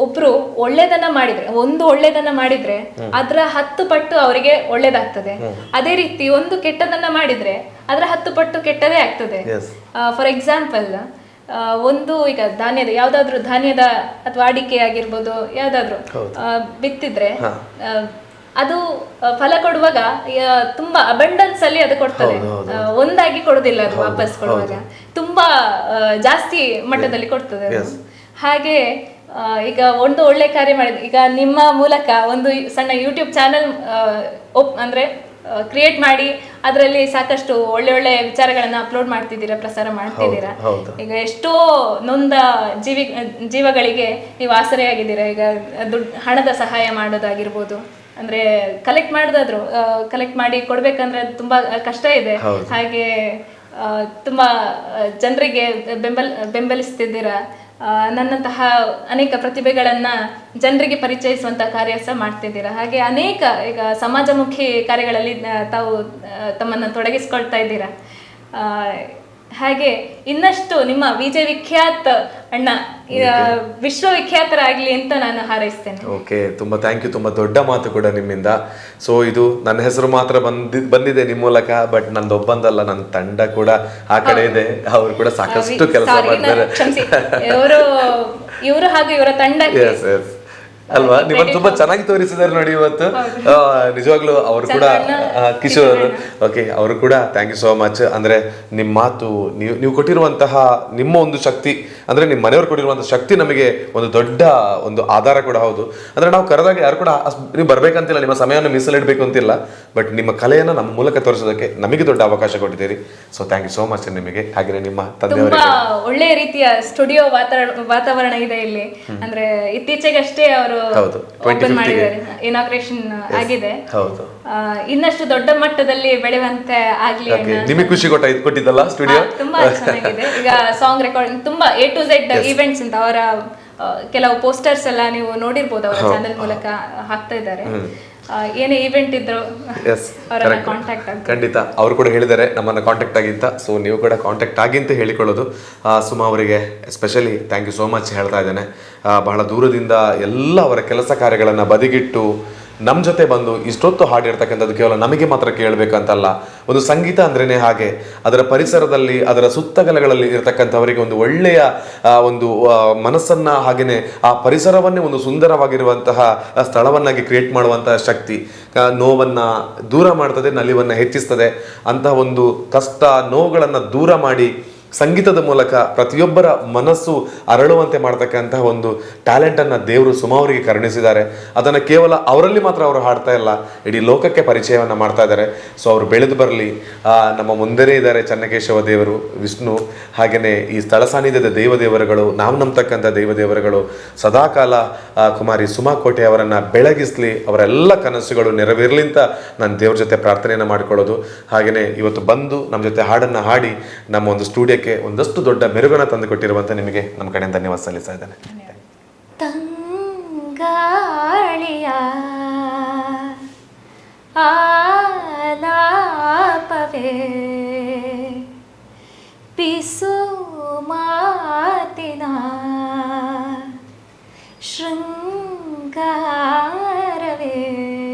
ಒಬ್ರು ಒಳ್ಳೇದನ್ನ ಮಾಡಿದ್ರೆ, ಒಂದು ಒಳ್ಳೇದನ್ನ ಮಾಡಿದ್ರೆ ಅದ್ರ 10 ಪಟ್ಟು ಅವರಿಗೆ ಒಳ್ಳೇದಾಗ್ತದೆ. ಅದೇ ರೀತಿ ಒಂದು ಕೆಟ್ಟದನ್ನ ಮಾಡಿದ್ರೆ ಅದ್ರ 10 ಪಟ್ಟು ಕೆಟ್ಟದೇ ಆಗ್ತದೆ. ಫಾರ್ ಎಕ್ಸಾಂಪಲ್, ಒಂದು ಈಗ ಯಾವ್ದಾದ್ರು ಧಾನ್ಯದ ಅಥವಾ ಅಡಿಕೆ ಆಗಿರ್ಬೋದು, ಯಾವ್ದಾದ್ರು ಬಿತ್ತಿದ್ರೆ ಅದು ಫಲ ಕೊಡುವಾಗ ತುಂಬಾ ಅಬಂಡೆನ್ಸ್ ಅಲ್ಲಿ ಅದು ಕೊಡ್ತದೆ. ಒಂದಾಗಿ ಕೊಡುದಿಲ್ಲ, ಅದು ವಾಪಸ್ ಕೊಡುವಾಗ ತುಂಬಾ ಜಾಸ್ತಿ ಮಟ್ಟದಲ್ಲಿ ಕೊಡ್ತದೆ. ಹಾಗೆ ಈಗ ಒಂದು ಒಳ್ಳೆ ಕಾರ್ಯ ಮಾಡಿದ್ರೆ, ಈಗ ನಿಮ್ಮ ಮೂಲಕ ಒಂದು ಸಣ್ಣ ಯೂಟ್ಯೂಬ್ ಚಾನೆಲ್ ಅಂದ್ರೆ ಕ್ರಿಯೇಟ್ ಮಾಡಿ ಅದರಲ್ಲಿ ಸಾಕಷ್ಟು ಒಳ್ಳೆ ಒಳ್ಳೆ ವಿಚಾರಗಳನ್ನ ಅಪ್ಲೋಡ್ ಮಾಡ್ತಿದ್ದೀರಾ, ಪ್ರಸಾರ ಮಾಡ್ತಿದ್ದೀರಾ. ಈಗ ಎಷ್ಟೋ ನೊಂದ ಜೀವಗಳಿಗೆ ನೀವು ಆಸರೆಯಾಗಿದ್ದೀರಾ. ಈಗ ಹಣದ ಸಹಾಯ ಮಾಡೋದಾಗಿರ್ಬೋದು, ಅಂದ್ರೆ ಕಲೆಕ್ಟ್ ಮಾಡಿ ಕೊಡ್ಬೇಕಂದ್ರೆ ತುಂಬಾ ಕಷ್ಟ ಇದೆ. ಹಾಗೆ ತುಂಬಾ ಜನರಿಗೆ ಬೆಂಬಲಿಸ್ತಿದ್ದೀರಾ. ನನ್ನಂತಹ ಅನೇಕ ಪ್ರತಿಭೆಗಳನ್ನ ಜನರಿಗೆ ಪರಿಚಯಿಸುವಂತ ಕಾರ್ಯ ಸಹ ಮಾಡ್ತಿದ್ದೀರಾ. ಹಾಗೆ ಅನೇಕ ಈಗ ಸಮಾಜಮುಖಿ ಕಾರ್ಯಗಳಲ್ಲಿ ತಾವು ತಮ್ಮನ್ನು ತೊಡಗಿಸ್ಕೊಳ್ತಾ ಇದ್ದೀರಾ. ಹಾಗೆ ಇನ್ನಷ್ಟು ನಿಮ್ಮ ವಿಜಯ ವಿಖ್ಯಾತ ಅಣ್ಣ ವಿಶ್ವವಿಖ್ಯಾತರಾಗ್ಲಿ ಅಂತ ನಾನು ಹಾರೈಸ್ತೇನೆ. ಓಕೆ, ತುಂಬಾ ಥ್ಯಾಂಕ್ ಯು. ತುಂಬಾ ದೊಡ್ಡ ಮಾತು ಕೂಡ ನಿಮ್ಮಿಂದ. ಸೊ ಇದು ನನ್ನ ಹೆಸರು ಮಾತ್ರ ಬಂದಿದೆ ನಿಮ್ಮ ಮೂಲಕ, ಬಟ್ ನಂದೊಬ್ಬಂದಲ್ಲ, ನನ್ನ ತಂಡ ಕೂಡ ಆ ಕಡೆ ಇದೆ. ಅವರು ಕೂಡ ಸಾಕಷ್ಟು ಕೆಲಸ ಮಾಡ್ತಾರೆ. ಇವರು ಹಾಗೂ ಇವರ ತಂಡ ಅಲ್ವಾ? ನಿಮ್ಮನ್ನು ತುಂಬಾ ಚೆನ್ನಾಗಿ ತೋರಿಸಿದ್ದಾರೆ ನೋಡಿ ಇವತ್ತು. ನಿಜವಾಗ್ಲೂ ಅವರು ಕೂಡ, ಕಿಶೋರ್, ಓಕೆ, ಅವರು ಕೂಡ ಥ್ಯಾಂಕ್ ಯು ಸೋ ಮಚ್. ಅಂದ್ರೆ ನಿಮ್ಮ ಮಾತು, ನೀವು ಕೊಟ್ಟಿರುವಂತಹ ನಿಮ್ಮ ಒಂದು ಶಕ್ತಿ, ಅಂದ್ರೆ ನಿಮ್ಮ ಮನೆಯವರು ಕೊಟ್ಟಿರುವಂತಹ ಶಕ್ತಿ ನಮಗೆ ಒಂದು ದೊಡ್ಡ ಒಂದು ಆಧಾರ ಕೂಡ ಹೌದು. ಅಂದ್ರೆ ನಾವು ಕರೆದಾಗ ಯಾರು ಕೂಡ ನೀವು ಬರ್ಬೇಕಂತಿಲ್ಲ, ನಿಮ್ಮ ಸಮಯವನ್ನು ಮೀಸಲಿಡಬೇಕು ಅಂತಿಲ್ಲ, ಬಟ್ ನಿಮ್ಮ ಕಲೆಯನ್ನು ನಮ್ಮ ಮೂಲಕ ತೋರಿಸೋದಕ್ಕೆ ನಮಗೆ ದೊಡ್ಡ ಅವಕಾಶ ಕೊಟ್ಟಿದ್ದೀರಿ. So thank you so much ನಿಮಗೆ. ಹಾಗೆ ನಿಮ್ಮ ತಂದೆಯವರಿಗೆ ಒಳ್ಳೆಯ ರೀತಿಯ ಸ್ಟುಡಿಯೋ ವಾತಾವರಣ ಇದೆ ಇಲ್ಲಿ. ಅಂದ್ರೆ ಇತ್ತೀಚೆಗಷ್ಟೇ ಅವರು ಓಪನ್ ಮಾಡಿದ್ದಾರೆ, ಇನಾಗ್ರೇಷನ್ ಆಗಿದೆ. ಇನ್ನಷ್ಟು ದೊಡ್ಡ ಮಟ್ಟದಲ್ಲಿ ಬೆಳೆಯುವಂತೆ ಆಗ್ಲಿ. ನಿಮಗೆ ಖುಷಿ ಕೊಟ್ಟಿದ್ದಲ್ಲ ಸ್ಟುಡಿಯೋ? ತುಂಬಾ ಚೆನ್ನಾಗಿದೆ. ಈಗ ಸಾಂಗ್ ರೆಕಾರ್ಡಿಂಗ್ ತುಂಬಾ A to Z ಈವೆಂಟ್ಸ್ ಅಂತ ಅವರ ಕೆಲವು ಪೋಸ್ಟರ್ಸ್ ಎಲ್ಲ ನೀವು ನೋಡಿರ್ಬೋದು, ಅವರ ಚಾನೆಲ್ ಮೂಲಕ ಹಾಕ್ತಾ ಇದ್ದಾರೆ. ಏನೇ ಈವೆಂಟ್ ಇದ್ರು ಎಸ್ ಅವರನ್ನ ಕಾಂಟ್ಯಾಕ್ಟ್ ಆಗಿ ಖಂಡಿತ ಅವರು ಕೂಡ ಹೇಳಿದ್ದಾರೆ ನಮ್ಮನ್ನು ಕಾಂಟ್ಯಾಕ್ಟ್ ಆಗಿಂತ. ಸೊ ನೀವು ಕೂಡ ಕಾಂಟ್ಯಾಕ್ಟ್ ಆಗಿ ಅಂತ ಹೇಳಿಕೊಳ್ಳೋದು. ಸುಮಾ ಅವರಿಗೆ especially thank you so much ಹೇಳ್ತಾ ಇದ್ದೇನೆ. ಬಹಳ ದೂರದಿಂದ ಎಲ್ಲ ಅವರ ಕೆಲಸ ಕಾರ್ಯಗಳನ್ನು ಬದಿಗಿಟ್ಟು ನಮ್ಮ ಜೊತೆ ಬಂದು ಇಷ್ಟೊತ್ತು ಹಾಡಿರ್ತಕ್ಕಂಥದ್ದು ಕೇವಲ ನಮಗೆ ಮಾತ್ರ ಕೇಳಬೇಕಂತಲ್ಲ. ಒಂದು ಸಂಗೀತ ಅಂದ್ರೇ ಹಾಗೆ, ಅದರ ಪರಿಸರದಲ್ಲಿ ಅದರ ಸುತ್ತಗಲಗಳಲ್ಲಿ ಇರತಕ್ಕಂಥವರಿಗೆ ಒಂದು ಒಳ್ಳೆಯ ಒಂದು ಮನಸ್ಸನ್ನು, ಹಾಗೆಯೇ ಆ ಪರಿಸರವನ್ನೇ ಒಂದು ಸುಂದರವಾಗಿರುವಂತಹ ಸ್ಥಳವನ್ನಾಗಿ ಕ್ರಿಯೇಟ್ ಮಾಡುವಂತಹ ಶಕ್ತಿ. ನೋವನ್ನು ದೂರ ಮಾಡ್ತದೆ, ನಲಿವನ್ನು ಹೆಚ್ಚಿಸ್ತದೆ. ಅಂತಹ ಒಂದು ಕಷ್ಟ ನೋವುಗಳನ್ನು ದೂರ ಮಾಡಿ ಸಂಗೀತದ ಮೂಲಕ ಪ್ರತಿಯೊಬ್ಬರ ಮನಸ್ಸು ಅರಳುವಂತೆ ಮಾಡ್ತಕ್ಕಂತಹ ಒಂದು ಟ್ಯಾಲೆಂಟನ್ನು ದೇವರು ಸುಮಾ ಅವರಿಗೆ ಕರುಣಿಸಿದ್ದಾರೆ. ಅದನ್ನು ಕೇವಲ ಅವರಲ್ಲಿ ಮಾತ್ರ ಅವರು ಹಾಡ್ತಾ ಇಲ್ಲ, ಇಡೀ ಲೋಕಕ್ಕೆ ಪರಿಚಯವನ್ನು ಮಾಡ್ತಾ ಇದ್ದಾರೆ. ಸೊ ಅವರು ಬೆಳೆದು ಬರಲಿ. ನಮ್ಮ ಮುಂದೆನೇ ಇದ್ದಾರೆ ಚನ್ನಕೇಶವ ದೇವರು, ವಿಷ್ಣು, ಹಾಗೆಯೇ ಈ ಸ್ಥಳ ಸಾನ್ನಿಧ್ಯದ ದೇವದೇವರುಗಳು, ನಾವು ನಂಬತಕ್ಕಂಥ ದೇವದೇವರುಗಳು ಸದಾಕಾಲ ಕುಮಾರಿ ಸುಮಾ ಕೋಟೆ ಅವರನ್ನು ಬೆಳಗಿಸ್ಲಿ, ಅವರೆಲ್ಲ ಕನಸುಗಳು ನೆರವೇರಲಿ ಅಂತ ನಾನು ದೇವ್ರ ಜೊತೆ ಪ್ರಾರ್ಥನೆಯನ್ನು ಮಾಡಿಕೊಳ್ಳೋದು. ಹಾಗೆಯೇ ಇವತ್ತು ಬಂದು ನಮ್ಮ ಜೊತೆ ಹಾಡನ್ನು ಹಾಡಿ ನಮ್ಮ ಒಂದು ಸ್ಟುಡಿಯೋಕ್ಕೆ ಒಂದಷ್ಟು ದೊಡ್ಡ ಮೆರುಗನ್ನು ತಂದು ಕೊಟ್ಟಿರುವಂತ ನಿಮಗೆ ನಮ್ಮ ಕಡೆಯಿಂದ ಧನ್ಯವಾದ ಸಲ್ಲಿಸ್ತಾ ಇದ್ದೇನೆ. ತಂಗಾಳಿಯ ಆಲಾಪವೇ ಪಿಸು ಮಾತಿನ ಶೃಂಗಾರವೇ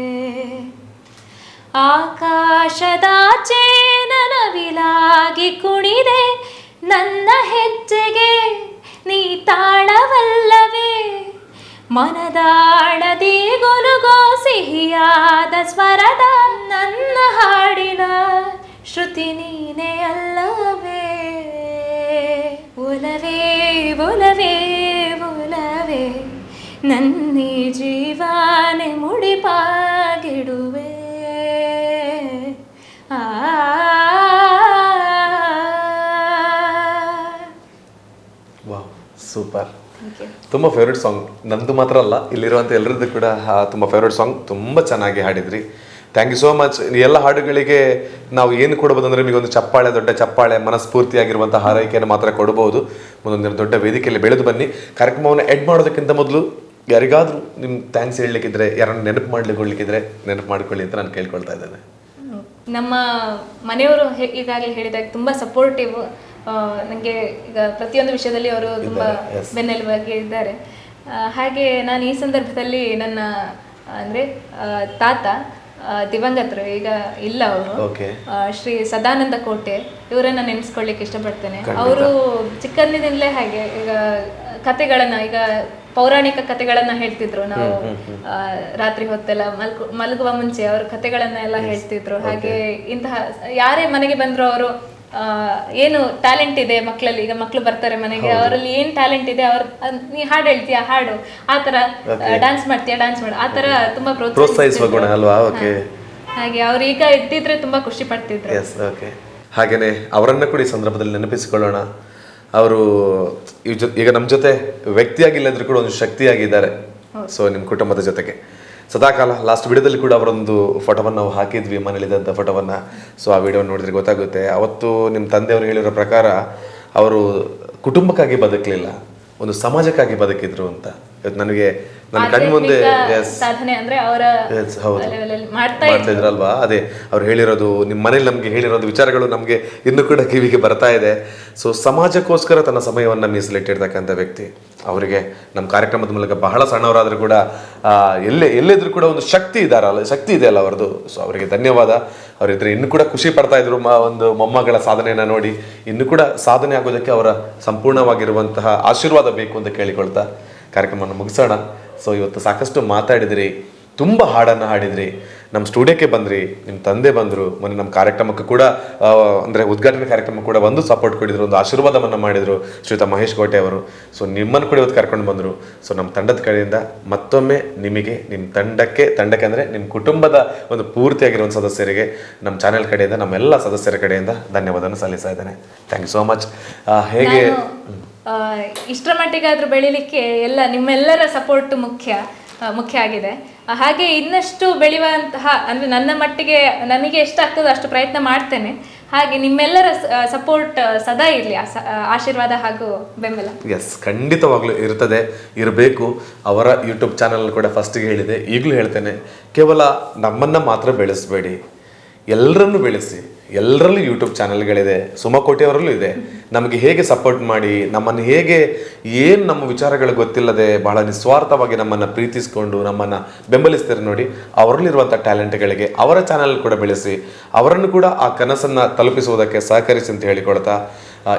ಆಕಾಶದಾಚೆ ನನವಿಲಾಗಿ ಕುಣಿದೆ ನನ್ನ ಹೆಜ್ಜೆಗೆ ನೀ ತಾಳವಲ್ಲವೇ ಮನದಾಳದಿ ಗುನುಗೋ ಸಿಹಿಯಾದ ಸ್ವರದ ನನ್ನ ಹಾಡಿನ ಶ್ರುತಿ ನೀನೇ ಅಲ್ಲವೇ ಒಲವೇ ಒಲವೇ ಒಲವೇ ನನ್ನಿ ಜೀವಾನೆ ಮುಡಿಪಾಗಿಡುವೆ ಸೂಪರ್. ತುಂಬ ಫೇವ್ರೆಟ್ ಸಾಂಗ್ ನಂದು ಮಾತ್ರ ಅಲ್ಲ, ಇಲ್ಲಿರುವಂಥ ಎಲ್ಲರದ್ದು ಕೂಡ ತುಂಬ ಫೇವ್ರೆಟ್ ಸಾಂಗ್. ತುಂಬ ಚೆನ್ನಾಗಿ ಹಾಡಿದ್ರಿ. Thank you so much. ಈ ಎಲ್ಲ ಹಾಡುಗಳಿಗೆ ನಾವು ಏನು ಕೊಡ್ಬೋದು ಅಂದರೆ ನಿಮಗೊಂದು ಚಪ್ಪಾಳೆ, ದೊಡ್ಡ ಚಪ್ಪಾಳೆ, ಮನಸ್ಫೂರ್ತಿಯಾಗಿರುವಂಥ ಹಾರೈಕೆಯನ್ನು ಮಾತ್ರ ಕೊಡ್ಬೋದು. ಒಂದೊಂದು ದೊಡ್ಡ ವೇದಿಕೆಯಲ್ಲಿ ಬೆಳೆದು ಬನ್ನಿ. ಕಾರ್ಯಕ್ರಮವನ್ನು ಎಡ್ ಮಾಡೋದಕ್ಕಿಂತ ಮೊದಲು ಯಾರಿಗಾದರೂ ನಿಮ್ಮ ಥ್ಯಾಂಕ್ಸ್ ಹೇಳಲಿಕ್ಕಿದ್ರೆ, ಯಾರನ್ನು ನೆನಪು ಮಾಡ್ಲಿಕ್ಕಿದ್ರೆ ನೆನಪು ಮಾಡ್ಕೊಳ್ಳಿ ಅಂತ ನಾನು ಕೇಳ್ಕೊಳ್ತಾ ಇದ್ದೇನೆ. ನಮ್ಮ ಮನೆಯವರು ಈಗಾಗಲೇ ಹೇಳಿದಾಗ ತುಂಬ ಸಪೋರ್ಟಿವ್. ನನಗೆ ಈಗ ಪ್ರತಿಯೊಂದು ವಿಷಯದಲ್ಲಿ ಅವರು ತುಂಬ ಬೆನ್ನೆಲುಬಾಗಿ ಇದ್ದಾರೆ. ಹಾಗೆ ನಾನು ಈ ಸಂದರ್ಭದಲ್ಲಿ ನನ್ನ ಅಂದರೆ ತಾತ ದಿವಂಗತರು, ಈಗ ಇಲ್ಲ ಅವರು, ಶ್ರೀ ಸದಾನಂದ ಕೋಟೆ, ಇವರನ್ನ ನೆನೆಸ್ಕೊಳ್ಳಿಕ್ಕೆ ಇಷ್ಟಪಡ್ತೇನೆ. ಅವರು ಚಿಕ್ಕಂದಿನಿಂದಲೇ ಹಾಗೆ ಈಗ ಕತೆಗಳನ್ನ, ಈಗ ಪೌರಾಣಿಕ ಕತೆಗಳನ್ನ ಹೇಳ್ತಿದ್ರು. ನಾವು ರಾತ್ರಿ ಹೊತ್ತೆಲ್ಲ ಮಲಗುವ ಮುಂಚೆ ಅವರು ಕತೆಗಳನ್ನ ಎಲ್ಲ ಹೇಳ್ತಿದ್ರು. ಹಾಗೆ ಇಂತಹ ಯಾರೇ ಮನೆಗೆ ಬಂದ್ರು ಅವರು ಏನು ಟ್ಯಾಲೆಂಟ್ ಇದೆ ಮಕ್ಕಳಲ್ಲಿ, ಈಗ ಮಕ್ಕಳು ಬರ್ತಾರೆ ಮನೆಗೆ, ಅವರಲ್ಲಿ ಏನ್ ಟ್ಯಾಲೆಂಟ್ ಇದೆ, ಅವ್ರ ನೀ ಹಾಡು ಹೇಳ್ತೀಯಾ ಹಾಡು, ಆತರ ಡ್ಯಾನ್ಸ್ ಮಾಡ್ತೀಯಾ ಡ್ಯಾನ್ಸ್ ಮಾಡು, ಆತರ ತುಂಬಾ ಪ್ರೋತ್ಸಾಹಿಸುವ ಗುಣ ಅಲ್ವಾ. ಹಾಗೆ ಅವ್ರು ಈಗ ಇದ್ದಿದ್ರೆ ತುಂಬಾ ಖುಷಿ ಪಡ್ತಿದ್ರು. ಹಾಗೇನೆ ಅವರನ್ನ ಕೂಡ ಈ ಸಂದರ್ಭದಲ್ಲಿ ನೆನಪಿಸಿಕೊಳ್ಳೋಣ. ಅವರು ಈಗ ನಮ್ಮ ಜೊತೆ ವ್ಯಕ್ತಿಯಾಗಿಲ್ಲದ್ರು ಕೂಡ ಒಂದು ಶಕ್ತಿಯಾಗಿದ್ದಾರೆ. ಸೊ ನಿಮ್ಮ ಕುಟುಂಬದ ಜೊತೆಗೆ ಸದಾಕಾಲ. ಲಾಸ್ಟ್ ವಿಡಿಯೋದಲ್ಲಿ ಕೂಡ ಅವರೊಂದು ಫೋಟೋವನ್ನು ನಾವು ಹಾಕಿದ್ವಿ, ಮನೇಲಿದ್ದಂಥ ಫೋಟೋವನ್ನು. ಸೊ ಆ ವಿಡಿಯೋ ನೋಡಿದ್ರೆ ಗೊತ್ತಾಗುತ್ತೆ. ಅವತ್ತು ನಿಮ್ಮ ತಂದೆಯವರು ಹೇಳಿರೋ ಪ್ರಕಾರ ಅವರು ಕುಟುಂಬಕ್ಕಾಗಿ ಬದುಕಲಿಲ್ಲ, ಒಂದು ಸಮಾಜಕ್ಕಾಗಿ ಬದುಕಿದ್ರು ಅಂತ. ನನಗೆ ನನ್ನ ಕಣ್ಣು ಮುಂದೆ ಸಾಧನೆ ಅಂದ್ರೆ ಅವರ ಮಾಡ್ತಾ ಇದ್ರಲ್ವಾ, ಅದೇ ಅವ್ರು ಹೇಳಿರೋದು, ನಿಮ್ಮ ಮನೇಲಿ ನಮ್ಗೆ ಹೇಳಿರೋದು ವಿಚಾರಗಳು ನಮ್ಗೆ ಇನ್ನೂ ಕೂಡ ಕಿವಿಗೆ ಬರ್ತಾ ಇದೆ. ಸೊ ಸಮಾಜಕ್ಕೋಸ್ಕರ ತನ್ನ ಸಮಯವನ್ನ ಮೀಸಲಿಟ್ಟಿರ್ತಕ್ಕಂಥ ವ್ಯಕ್ತಿ. ಅವರಿಗೆ ನಮ್ಮ ಕಾರ್ಯಕ್ರಮದ ಮೂಲಕ ಬಹಳ ಸಣ್ಣವರಾದ್ರೂ ಕೂಡ ಎಲ್ಲಿದ್ರು ಕೂಡ ಒಂದು ಶಕ್ತಿ ಇದೆಯಲ್ಲ ಅವ್ರದ್ದು. ಸೊ ಅವರಿಗೆ ಧನ್ಯವಾದ. ಅವರಿದ್ರೆ ಇನ್ನೂ ಕೂಡ ಖುಷಿ ಪಡ್ತಾ ಇದ್ರು ಒಂದು ಮೊಮ್ಮಗಳ ಸಾಧನೆಯನ್ನ ನೋಡಿ. ಇನ್ನೂ ಕೂಡ ಸಾಧನೆ ಆಗೋದಕ್ಕೆ ಅವರ ಸಂಪೂರ್ಣವಾಗಿರುವಂತಹ ಆಶೀರ್ವಾದ ಬೇಕು ಅಂತ ಕೇಳಿಕೊಳ್ತಾ ಕಾರ್ಯಕ್ರಮವನ್ನು ಮುಗಿಸೋಣ. ಸೊ ಇವತ್ತು ಸಾಕಷ್ಟು ಮಾತಾಡಿದ್ರಿ, ತುಂಬ ಹಾಡನ್ನು ಹಾಡಿದ್ರಿ, ನಮ್ಮ ಸ್ಟುಡಿಯೋಕ್ಕೆ ಬಂದ್ರಿ, ನಿಮ್ಮ ತಂದೆ ಬಂದರು, ಮೊನ್ನೆ ನಮ್ಮ ಕಾರ್ಯಕ್ರಮಕ್ಕೆ ಕೂಡ ಅಂದರೆ ಉದ್ಘಾಟನೆ ಕಾರ್ಯಕ್ರಮ ಕೂಡ ಒಂದು ಸಪೋರ್ಟ್ ಕೊಟ್ಟಿದ್ರು, ಒಂದು ಆಶೀರ್ವಾದವನ್ನು ಮಾಡಿದರು ಶ್ರೀಯುತ ಮಹೇಶ್ ಕೋಟೆ ಅವರು. ಸೊ ನಿಮ್ಮನ್ನು ಕೂಡ ಇವತ್ತು ಕರ್ಕೊಂಡು ಬಂದರು. ಸೊ ನಮ್ಮ ತಂಡದ ಕಡೆಯಿಂದ ಮತ್ತೊಮ್ಮೆ ನಿಮಗೆ, ನಿಮ್ಮ ತಂಡಕ್ಕೆ ಅಂದರೆ ನಿಮ್ಮ ಕುಟುಂಬದ ಒಂದು ಪೂರ್ತಿಯಾಗಿರುವ ಸದಸ್ಯರಿಗೆ ನಮ್ಮ ಚಾನೆಲ್ ಕಡೆಯಿಂದ, ನಮ್ಮೆಲ್ಲ ಸದಸ್ಯರ ಕಡೆಯಿಂದ ಧನ್ಯವಾದವನ್ನು ಸಲ್ಲಿಸ್ತಾ ಇದ್ದೇನೆ. Thank you so much. ಹೇಗೆ ಇಷ್ಟರ ಮಟ್ಟಿಗಾದ್ರೂ ಬೆಳಿಲಿಕ್ಕೆ ನಿಮ್ಮೆಲ್ಲರ ಸಪೋರ್ಟ್ ಮುಖ್ಯ ಆಗಿದೆ. ಹಾಗೆ ಇನ್ನಷ್ಟು ಬೆಳೆಯುವಂತಹ, ಅಂದರೆ ನನ್ನ ಮಟ್ಟಿಗೆ ನನಗೆ ಎಷ್ಟಾಗ್ತದೋ ಅಷ್ಟು ಪ್ರಯತ್ನ ಮಾಡ್ತೇನೆ. ಹಾಗೆ ನಿಮ್ಮೆಲ್ಲರ ಸಪೋರ್ಟ್ ಸದಾ ಇರಲಿ, ಆಶೀರ್ವಾದ ಹಾಗೂ ಬೆಂಬಲ. ಎಸ್, ಖಂಡಿತವಾಗ್ಲೂ ಇರ್ತದೆ, ಇರಬೇಕು. ಅವರ ಯೂಟ್ಯೂಬ್ ಚಾನಲ್ ಕೂಡ ಫಸ್ಟಿಗೆ ಹೇಳಿದೆ, ಈಗಲೂ ಹೇಳ್ತೇನೆ, ಕೇವಲ ನಮ್ಮನ್ನು ಮಾತ್ರ ಬೆಳೆಸಬೇಡಿ, ಎಲ್ಲರನ್ನೂ ಬೆಳೆಸಿ. ಎಲ್ಲರಲ್ಲೂ ಯೂಟ್ಯೂಬ್ ಚಾನಲ್ಗಳಿದೆ, ಸುಮಕೋಟಿಯವರಲ್ಲೂ ಇದೆ. ನಮಗೆ ಹೇಗೆ ಸಪೋರ್ಟ್ ಮಾಡಿ, ನಮ್ಮನ್ನು ಹೇಗೆ ಏನು ನಮ್ಮ ವಿಚಾರಗಳು ಗೊತ್ತಿಲ್ಲದೆ ಬಹಳ ನಿಸ್ವಾರ್ಥವಾಗಿ ನಮ್ಮನ್ನು ಪ್ರೀತಿಸಿಕೊಂಡು ನಮ್ಮನ್ನು ಬೆಂಬಲಿಸ್ತಾರೆ ನೋಡಿ, ಅವರಲ್ಲಿರುವಂಥ ಟ್ಯಾಲೆಂಟ್ಗಳಿಗೆ ಅವರ ಚಾನಲ್ ಕೂಡ ಬೆಳೆಸಿ, ಅವರನ್ನು ಕೂಡ ಆ ಕನಸನ್ನು ತಲುಪಿಸುವುದಕ್ಕೆ ಸಹಕರಿಸಿ ಅಂತ ಹೇಳಿಕೊಳ್ತಾ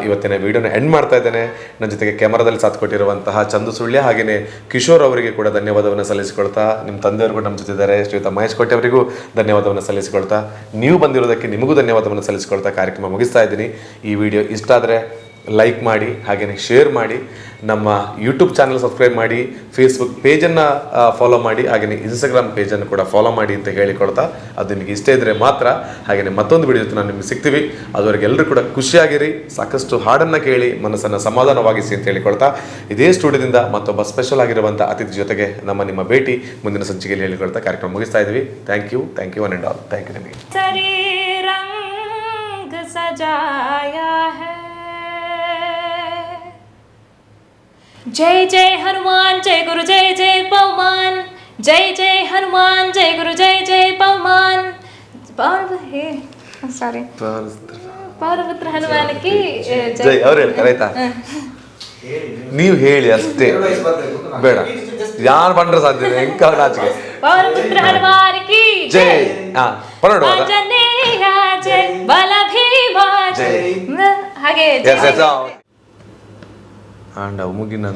ಇವತ್ತಿನ ವಿಡಿಯೋನ ಎಂಡ್ ಮಾಡ್ತಾ ಇದ್ದೇನೆ. ನನ್ನ ಜೊತೆಗೆ ಕ್ಯಾಮರಾದಲ್ಲಿ ಸಾಥ್ ಕೊಟ್ಟಿರುವಂತಹ ಚಂದು ಸುಳ್ಯ ಹಾಗೆಯೇ ಕಿಶೋರ್ ಅವರಿಗೆ ಕೂಡ ಧನ್ಯವಾದವನ್ನು ಸಲ್ಲಿಸಿಕೊಳ್ತಾ, ನಿಮ್ಮ ತಂದೆಯವರು ಕೂಡ ನಮ್ಮ ಜೊತೆ ಇದ್ದಾರೆ, ಶ್ರೀಯುತ ಮಹೇಶ್ ಕೋಟೆ ಅವರಿಗೂ ಧನ್ಯವಾದವನ್ನು ಸಲ್ಲಿಸಿಕೊಳ್ತಾ, ನೀವು ಬಂದಿರೋದಕ್ಕೆ ನಿಮಗೂ ಧನ್ಯವಾದವನ್ನು ಸಲ್ಲಿಸಿಕೊಳ್ತಾ ಕಾರ್ಯಕ್ರಮ ಮುಗಿಸ್ತಾ ಇದ್ದೀನಿ. ಈ ವಿಡಿಯೋ ಇಷ್ಟ ಆದರೆ ಲೈಕ್ ಮಾಡಿ, ಹಾಗೆಯೇ ಶೇರ್ ಮಾಡಿ, ನಮ್ಮ ಯೂಟ್ಯೂಬ್ ಚಾನಲ್ ಸಬ್ಸ್ಕ್ರೈಬ್ ಮಾಡಿ, ಫೇಸ್ಬುಕ್ ಪೇಜನ್ನು ಫಾಲೋ ಮಾಡಿ, ಹಾಗೆಯೇ ಇನ್ಸ್ಟಾಗ್ರಾಮ್ ಪೇಜನ್ನು ಕೂಡ ಫಾಲೋ ಮಾಡಿ ಅಂತ ಹೇಳಿಕೊಳ್ತಾ, ಅದು ನಿಮಗೆ ಇಷ್ಟ ಇದ್ದರೆ ಮಾತ್ರ. ಹಾಗೆಯೇ ಮತ್ತೊಂದು ವಿಡಿಯೋ ಜೊತೆ ನಾನು ನಿಮಗೆ ಸಿಗ್ತೀವಿ. ಅದುವರೆಗೆ ಎಲ್ಲರೂ ಕೂಡ ಖುಷಿಯಾಗಿರಿ, ಸಾಕಷ್ಟು ಹಾಡನ್ನು ಕೇಳಿ ಮನಸ್ಸನ್ನು ಸಮಾಧಾನವಾಗಿಸಿ ಅಂತ ಹೇಳಿಕೊಳ್ತಾ, ಇದೇ ಸ್ಟುಡಿಯೋದಿಂದ ಮತ್ತೊಬ್ಬ ಸ್ಪೆಷಲ್ ಆಗಿರುವಂಥ ಅತಿಥಿ ಜೊತೆಗೆ ನಿಮ್ಮ ಭೇಟಿ ಮುಂದಿನ ಸಂಚಿಕೆಯಲ್ಲಿ ಹೇಳಿಕೊಳ್ತಾ ಕಾರ್ಯಕ್ರಮ ಮುಗಿಸ್ತಾ ಇದ್ದೀವಿ. Thank you one and all. Thank you ನಿಮಗೆ. जय जय हनुमान, जय गुरु जय जय पवन, जय जय हनुमान, जय गुरु जय जय पवन. ಸಾರಿ, ಪೌರಪುತ್ರ ಹನುಮಾನ್ ಕಿ ಜೈ. ಅವ್ರು ಹೇಳ್ತಾರೆ ಆಯ್ತಾ, ನೀವು ಹೇಳಿ ಅಷ್ಟೇ, ಬೇಡ ಯಾರು ಬಂದ್ರೆ ಸಾಧ್ಯ ಹೆಂಗ ನಾಚಿಕೆ. ಪೌರಪುತ್ರ ಹನುಮಾನ್ ಕಿ ಜೈ. ಆಂಜನೇಯ ಜೈ, ಬಲ ಭೀಮ ಜೈ. ಹಾಗೆ ಆಂಡ ಮುಗಿನ